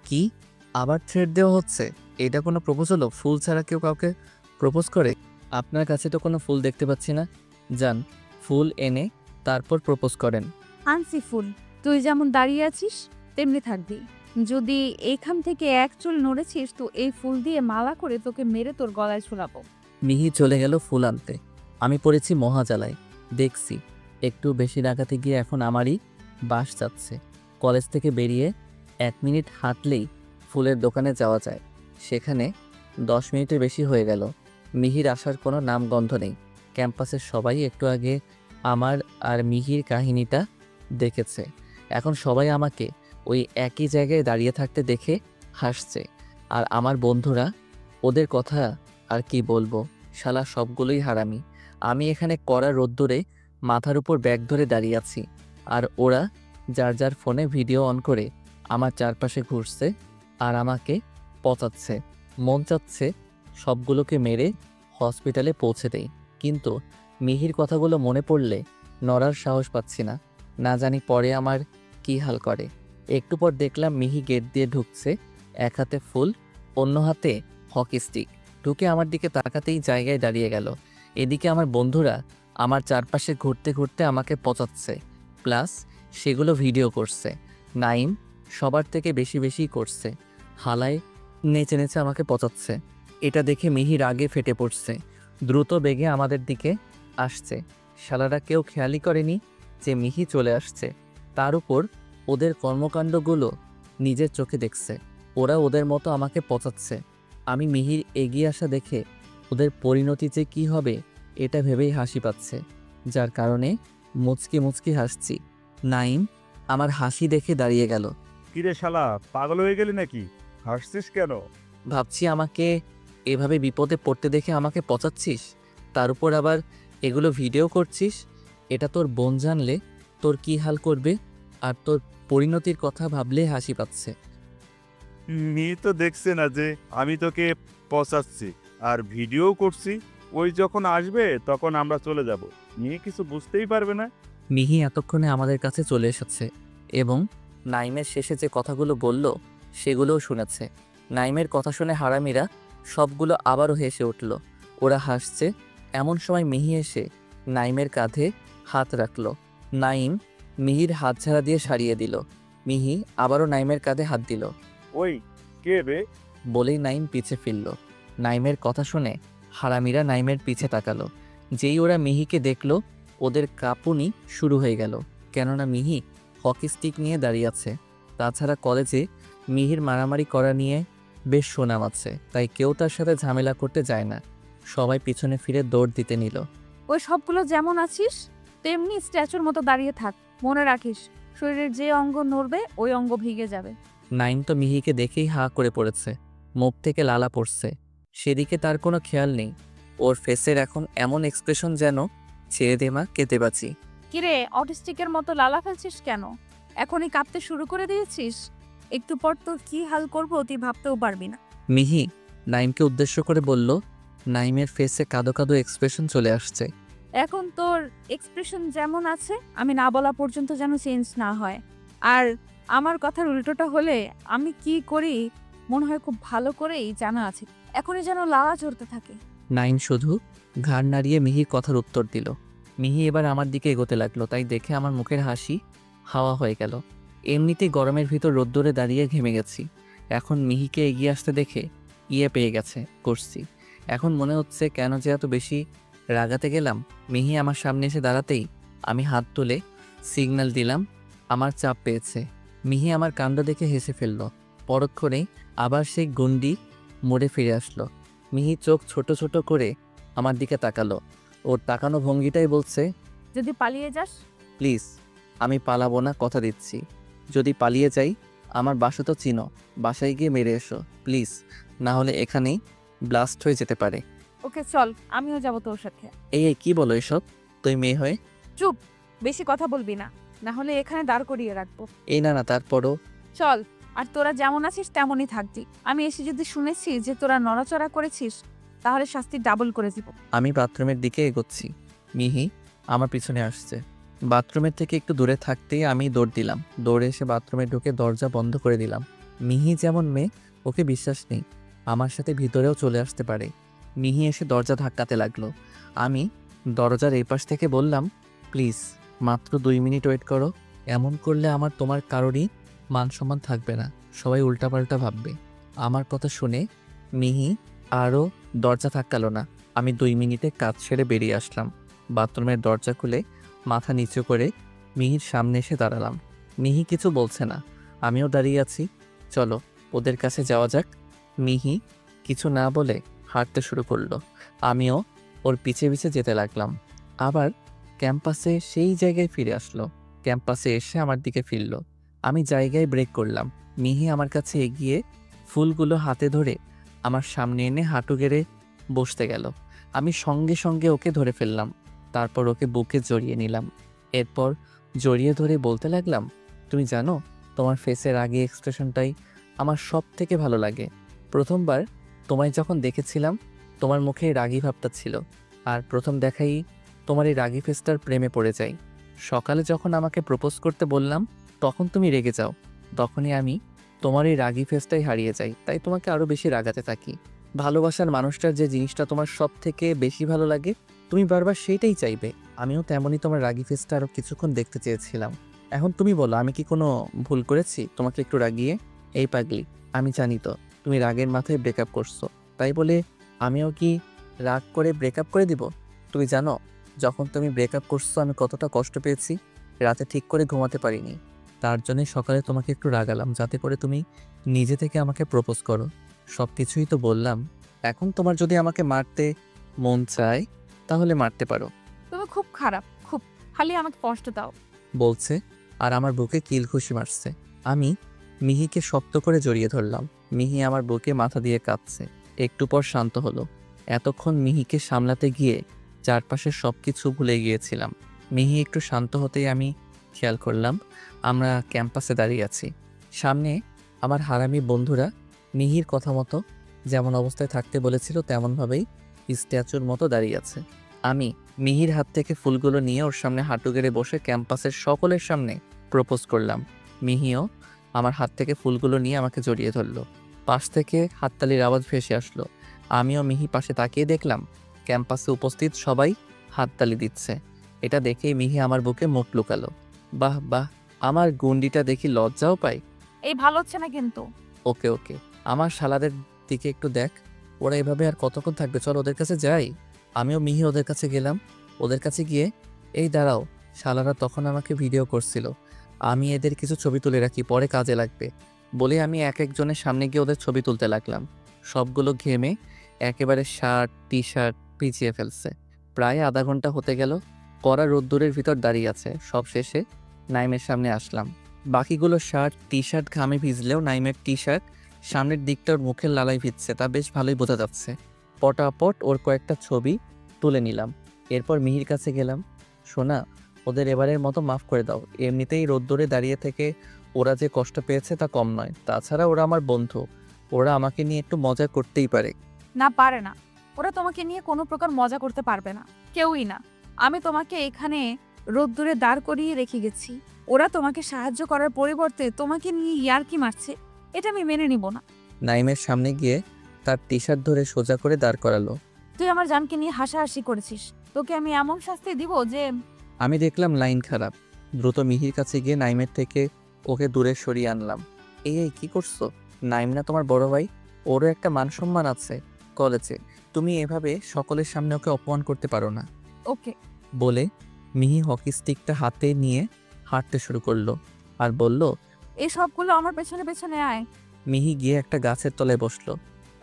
কি? আবার থ্রেট দেওয়া হচ্ছে? এটা কোনো প্রপোজ হলো? ফুল ছাড়া কেউ কাউকে প্রপোজ করে? আপনার কাছে তো কোনো ফুল দেখতে পাচ্ছি না। যান, ফুল এনে তারপর প্রপোজ করেন। আনসি ফুল, তুই যেমন দাঁড়িয়ে আছিস তেমনি থাকবি। যদি এইখান থেকে এক চুল নড়েছিস তো এই ফুল দিয়ে মালা করে তোকে মেরে তোর গলায় ঝুলাবো। মিহি চলে গেল ফুল আনতে। আমি পড়েছি মহাজালায়। দেখছি একটু বেশি ডাকাতে গিয়ে এখন আমারই বাস যাচ্ছে। কলেজ থেকে বেরিয়ে 1 মিনিট হাঁটলেই ফুলের দোকানে যাওয়া যায়। সেখানে 10 মিনিটের বেশি হয়ে গেল। মিহির আসার কোনো নামগন্ধ নেই। ক্যাম্পাসের সবাই একটু আগে আমার আর মিহির কাহিনীটা দেখেছে। এখন সবাই আমাকে ওই একই জায়গায় দাঁড়িয়ে থাকতে দেখে হাসছে। আর আমার বন্ধুরা, ওদের কথা আর কি বলবো, শালা সবগুলোই হারামি। আমি এখানে কড়া রোদ্দুরে মাথার উপর ব্যাগ ধরে দাঁড়িয়ে আছি, আর ওরা যার যার ফোনে ভিডিও অন করে আমার চারপাশে ঘুরছে আর আমাকে পচাচ্ছে। মন চাচ্ছে সবগুলোকে মেরে হসপিটালে পৌঁছে দেই, কিন্তু মিহির কথাগুলো মনে পড়লে নড়ার সাহস পাচ্ছি না। না জানি পরে আমার কি হাল করে। একটু পর দেখলাম মিহি গেট দিয়ে ঢুকছে, এক হাতে ফুল, অন্য হাতে হকি স্টিক। ঢুকে আমার দিকে তাকাতেই জায়গায় দাঁড়িয়ে গেল। এদিকে আমার বন্ধুরা আমার চারপাশে ঘুরতে ঘুরতে আমাকে পচাচ্ছে, প্লাস সেগুলো ভিডিও করছে। নাইম সবার থেকে বেশি বেশি করছে, হালায় নেচে নেচে আমাকে পচাচ্ছে। এটা দেখে মিহি রাগে ফেটে পড়ছে, দ্রুত বেগে আমাদের দিকে আসছে। শালারা কেউ খেয়ালই করেনি যে মিহি চলে আসছে। তার উপর ওদের কর্মকাণ্ডগুলো নিজের চোখে দেখছে। ওরা ওদের মতো আমাকে পচাচ্ছে। আমি মিহির এগিয়ে আসা দেখে ওদের পরিণতি যে কী হবে এটা ভেবেই হাসি পাচ্ছে, যার কারণে মুচকি মুচকি হাসছি। নাইম আমার হাসি দেখে দাঁড়িয়ে গেল। কিরে শালা, পাগল হয়ে গেলি নাকি? হাসছিস কেন? ভাবছি আমাকে এভাবে বিপদে পড়তে দেখে আমাকে পচাচ্ছিস, তার উপর আবার এগুলো ভিডিও করছিস। এটা তোর বোন জানলে তোর কি হাল করবে? আর তোর পরিণতির কথা ভাবলে হাসি পাচ্ছে। মেয়ে তো দেখছে না যে আমি তোকে পচাচ্ছি আর ভিডিও করছি। ওই যখন আসবে তখন আমরা চলে যাব, মেয়ে কিছু বুঝতেই পারবে না। মিহি এতক্ষণে আমাদের কাছে চলে এসেছে এবং নাইমের শেষে যে কথাগুলো বলল সেগুলোও শুনেছে। নাইমের কথা শুনে হারামিরা সবগুলো আবারও হেসে উঠল। ওরা হাসছে, এমন সময় মিহি এসে নাইমের কাঁধে হাত রাখল। নাইম মিহির হাত ঝাড়া দিয়ে সারিয়ে দিল। মিহি আবারও নাইমের কাঁধে হাত দিল। ওই কে রে? বলেই নাইম পিছে ফিরল। নাইমের কথা শুনে হারামিরা নাইমের পিছে তাকালো। যেই ওরা মিহিকে দেখল ওদের কাঁপুনি শুরু হয়ে গেল, কেননা মিহি হকি স্টিক নিয়ে দাঁড়িয়ে আছে। তাছাড়া কলেজে মিহির মারামারি করা নিয়ে বেশ সুনাম আছে, তাই কেউ তার সাথে ঝামেলা করতে যায় না। সবাই পিছনে ফিরে দৌড় দিতে নিল। ওই সবগুলো যেমন আছিস তেমনি স্ট্যাচুর মতো দাঁড়িয়ে থাক। মনে রাখিস, শরীরের যে অঙ্গ নড়বে ওই অঙ্গ ভিগে যাবে। নাইম তো মিহিকে দেখেই হা করে পড়েছে, মুখ থেকে লালা পড়ছে। সেদিকে তার কোনো খেয়াল নেই। ওর ফেসের এখন এমন এক্সপ্রেশন যেন ছেড়ে দে মা, কেঁদে বাঁচি। কিরে, অটিস্টিকের মতো লালা ফেলছিস কেন? এখনই কাঁপতে শুরু করে দিয়েছিস? একটু পর তোর কি হাল করবো তুই ভাবতেও পারবি না। মিহি নাইমকে উদ্দেশ্য করে বলল। নাইমের ফেসে কাঁদো কাঁদো এক্সপ্রেশন চলে আসছে। এখন তোর এক্সপ্রেশন যেমন আছে, আমি না বলা পর্যন্ত যেন চেঞ্জ না হয়। আর আমার কথার উল্টোটা হলে আমি কি করি মনে হয় খুব ভালো করেই জানা আছে। এখনই যেন লালা চড়তে থাকে। নাইম শুধু ঘাড় নাড়িয়ে মিহির কথার উত্তর দিল। মিহি এবার আমার দিকে এগোতে লাগলো, তাই দেখে আমার মুখের হাসি হাওয়া হয়ে গেল। এমনিতেই গরমের ভিতর রোদ্দুরে দাঁড়িয়ে ঘেমে গেছি। এখন মিহিকে এগিয়ে আসতে দেখে পেয়ে গেছে করছি। এখন মনে হচ্ছে কেন যে এত বেশি রাগাতে গেলাম। মিহি আমার সামনে এসে দাঁড়াতেই আমি হাত তুলে সিগন্যাল দিলাম আমার চাপ পেয়েছে। মিহি আমার কাণ্ড দেখে হেসে ফেলল। পরক্ষণেই আবার সেই গুন্ডি মোড়ে ফিরে আসলো। মিহি চোখ ছোট ছোট করে আমার দিকে তাকালো। ওর তাকানো ভঙ্গিটাই বলছে, যদি পালিয়ে যাস? প্লিজ, আমি পালাবো না, কথা দিচ্ছি। যদি পালিয়ে যাই আমার বাসা তো চিনো, বাসায় গিয়ে মেরে এসো প্লিজ, না হলে এখানেই ব্লাস্ট হয়ে যেতে পারে। ওকে চল, আমিও যাব তোর সাথে। এই কি বলো এসব? তুই মেয়ে হয়ে? চুপ, বেশি কথা বলবি না, না হলে এখানে দাঁড় করিয়ে রাখবো। এই না তারপরও চল। আর তোরা যেমন আছিস তেমনই থাকবি। আমি এসে যদি শুনেছি যে তোরা নড়াচড়া করেছিস তাহলে শাস্তি ডাবল করে দিব। আমি বাথরুমের দিকে এগোচ্ছি। মিহি আমার পিছনে আসছে। বাথরুমের থেকে একটু দূরে থাকতেই আমি দৌড় দিলাম। দৌড়ে এসে বাথরুমে ঢুকে দরজা বন্ধ করে দিলাম। মিহি যেমন মেয়ে, ওকে বিশ্বাস নেই আমার সাথে ভিতরেও চলে আসতে পারে। মিহি এসে দরজা ধাক্কাতে লাগলো। আমি দরজার এই পাশ থেকে বললাম, প্লিজ মাত্র 2 মিনিট ওয়েট করো। এমন করলে আমার তোমার কারোরই মান সম্মান থাকবে না, সবাই উল্টাপাল্টা ভাববে। আমার কথা শুনে মিহি আরও দরজা ধাক্কালো না। আমি 2 মিনিটে কাজ সেরে বেরিয়ে আসলাম। বাথরুমের দরজা খুলে মাথা নিচু করে মিহির সামনে এসে দাঁড়ালাম। মিহি কিছু বলছে না, আমিও দাঁড়িয়ে আছি। চলো ওদের কাছে যাওয়া যাক। মিহি কিছু না বলে হাঁটতে শুরু করলো। আমিও ওর পিছে পিছে যেতে লাগলাম। আবার ক্যাম্পাসে সেই জায়গায় ফিরে আসলো। ক্যাম্পাসে এসে আমার দিকে ফিরল। আমি জায়গায় ব্রেক করলাম। মিহি আমার কাছে এগিয়ে ফুলগুলো হাতে ধরে আমার সামনে এনে হাঁটু গেড়ে বসতে গেল। আমি সঙ্গে সঙ্গে ওকে ধরে ফেললাম। তারপর ওকে বুকে জড়িয়ে নিলাম। এরপর জড়িয়ে ধরে বলতে লাগলাম, তুমি জানো তোমার ফেসের আগে এক্সপ্রেশনটাই আমার সব থেকে ভালো লাগে। প্রথমবার তোমায় যখন দেখেছিলাম তোমার মুখে রাগী ভাবটা ছিল, আর প্রথম দেখাই তোমার এই রাগী ফেসটার প্রেমে পড়ে যাই। সকালে যখন আমাকে প্রপোজ করতে বললাম তখন তুমি রেগে যাও, তখনই আমি তোমার এই রাগী ফেসটাই হারিয়ে যাই, তাই তোমাকে আরও বেশি রাগাতে থাকি। ভালোবাসার মানুষটার যে জিনিসটা তোমার সব থেকে বেশি ভালো লাগে তুমি বারবার সেইটাই চাইবে। আমিও তেমনই তোমার রাগী ফেসটা আরও কিছুক্ষণ দেখতে চেয়েছিলাম। এখন তুমি বলো, আমি কি কোনো ভুল করেছি তোমাকে একটু রাগিয়ে? এই পাগলি, আমি জানি তো তুমি রাগের মাথায় ব্রেকআপ করছো, তাই বলে আমিও কি রাগ করে ব্রেকআপ করে দিব? তুমি জানো যখন তুমি ব্রেকআপ করছো আমি কতটা কষ্ট পেয়েছি, রাতে ঠিক করে ঘুমাতে পারিনি। তার জন্যে সকালে তোমাকে একটু রাগালাম যাতে করে তুমি নিজে থেকে আমাকে প্রপোজ করো। সব কিছুই তো বললাম। এখন তোমার যদি আমাকে মারতে মন চায় তাহলে মারতে পারো। তুমি খুব খারাপ, খুব, খালি আমাকে কষ্ট দাও বলছে আর আমার বুকে কিল ঘুষি মারছে। আমি মিহিকে শক্ত করে জড়িয়ে ধরলাম। মিহি আমার বুকে মাথা দিয়ে কাঁদছে। একটু পর শান্ত হলো। এতক্ষণ মিহিকে সামলাতে গিয়ে চারপাশের সব কিছু ভুলে গিয়েছিলাম। মিহি একটু শান্ত হতেই আমি খেয়াল করলাম আমরা ক্যাম্পাসে দাঁড়িয়ে আছি। সামনে আমার হারামি বন্ধুরা মিহির কথা মতো যেমন অবস্থায় থাকতে বলেছিল তেমনভাবেই স্ট্যাচুর মতো দাঁড়িয়ে আছে। আমি মিহির হাত থেকে ফুলগুলো নিয়ে ওর সামনে হাঁটু গেড়ে বসে ক্যাম্পাসের সকলের সামনে প্রপোজ করলাম। মিহিও আমার হাত থেকে ফুলগুলো নিয়ে আমাকে জড়িয়ে ধরলো। পাশ থেকে হাততালির আওয়াজ ভেসে আসলো। আমিও মিহি পাশে তাকিয়ে দেখলাম ক্যাম্পাসে উপস্থিত সবাই হাততালি দিচ্ছে। এটা দেখেই মিহি আমার বুকে মুখ লুকালো। বাহ বাহ, আমার গুন্ডিটা দেখি লজ্জাও পাই। এই ভালো হচ্ছে না কিন্তু। ওকে ওকে, আমার শালাদের দিকে একটু দেখ, ওরা এভাবে আর কতক্ষণ থাকবে? চল ওদের কাছে যাই। আমিও মিহি ওদের কাছে গেলাম। ওদের কাছে গিয়ে, এই দাঁড়াও, শালারা তখন আমাকে ভিডিও করছিল, আমি এদের কিছু ছবি তুলে রাখি, পরে কাজে লাগবে বলে আমি এক একজনের সামনে গিয়ে ওদের ছবি তুলতে লাগলাম। সবগুলো ঘেমে একেবারে শার্ট টি শার্ট ভিজিয়ে ফেলছে। প্রায় আধা ঘন্টা হতে গেল কড়া রোদ্দুরের ভিতর দাঁড়িয়ে আছে। সব শেষে নাইমের সামনে আসলাম। বাকিগুলো শার্ট টি শার্ট ঘামে ভিজলেও নাইমের টি শার্ট সামনের দিকটা ওর মুখের লালাই ভিজছে, তা বেশ ভালোই বোঝা যাচ্ছে। পটাপট ওর কয়েকটা ছবি তুলে নিলাম। এরপর মিহির কাছে গেলাম। সোনা, ওদের এবারের মতো মাফ করে দাও। এমনিতেই রোদ্দুরে দাঁড়িয়ে থেকে ওরা যে কষ্ট পেয়েছে তা কম নয়। তাছাড়া ওরা আমার বন্ধু, ওরা আমাকে নিয়ে একটু মজা করতেই পারে। না, পারে না। ওরা তোমাকে নিয়ে কোনো প্রকার মজা করতে পারবে না, কেউই না। আমি তোমাকে এখানে রোদ্দুরে দাঁড় করিয়ে রেখে গেছি। ওরা তোমাকে সাহায্য করার পরিবর্তে তোমাকে নিয়ে ইয়ার্কি মারছে, এটা আমি মেনে নিব না। নাইমের সামনে গিয়ে তার টি শার্ট ধরে সোজা করে দাঁড় করালো। তুই আমার জানকে নিয়ে হাসাহাসি করেছিস, তোকে আমি এমন শাস্তি দিব যে... আমি দেখলাম লাইন খারাপ। দ্রুত মিহির কাছে গিয়ে নাইমের থেকে ওকে দূরে সরিয়ে আনলাম। এই কি করছো? নাইম না তোমার বড় ভাই? ওরও একটা মান সম্মান আছে কলেজে। তুমি এভাবে সকলের সামনে ওকে অপমান করতে পারো না। ওকে। বলে মিহি হকি স্টিকটা হাতে নিয়ে হাঁটতে শুরু করলো আর বলল, এই সবগুলো আমার পেছনে পেছনে আয়। মিহি গিয়ে একটা গাছের তলায় বসলো।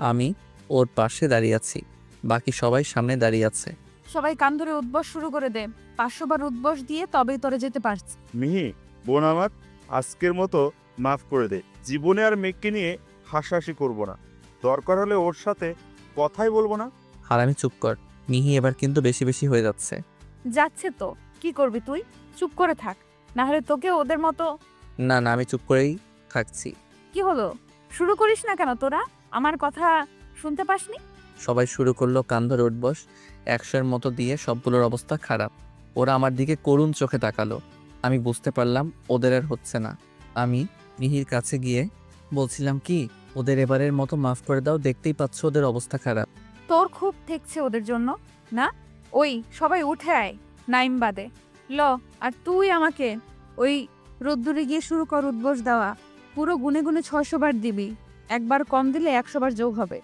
আমি ওর পাশে দাঁড়িয়ে আছি, বাকি সবাই সামনে দাঁড়িয়ে আছে। সবাই কান ধরে উদ্বস শুরু করে দে। 500 বার উদ্বস দিয়ে তবেই তোরে যেতে পারছি। মিহি, বোন আমার, আজকের মতো মাফ করে দে। জীবনে আর মেঘকে নিয়ে হাসাহাসি করব না। দরকার হলে ওর সাথে কথাই বলবো না। আর আমি চুপ কর। মিহি এবার কিন্তু বেশি বেশি হয়ে যাচ্ছে। যাচ্ছে তো, কি করবি তুই? চুপ করে থাক, না হলে তোকে ওদের মতো... না না, আমি চুপ করেই থাকছি। কি হলো? শুরু করিস না কেন তোরা? আমার কথা শুনতে পাসনি? সবাই শুরু করলো কান ধরে উঠবস। 100-এর মতো দিয়ে সবগুলোর অবস্থা খারাপ। ওরা আমার দিকে করুণ চোখে তাকালো। আমি বুঝতে পারলাম ওদের আর হচ্ছে না। আমি মিহির কাছে গিয়ে বলছিলাম, কি ওদের এবারের মতো মাফ করে দাও, দেখতেই পাচ্ছ ওদের অবস্থা খারাপ। তোর খুব ঠেকছে ওদের জন্য না? ওই সবাই উঠে আয়, নাইম বাদে। ল, আর তুই আমাকে ওই রোদ্দুরে গিয়ে শুরু কর উদ্বস দেওয়া। পুরো গুনে গুনে 600 বার দিবি, একবার কম দিলে 100 বার যোগ হবে।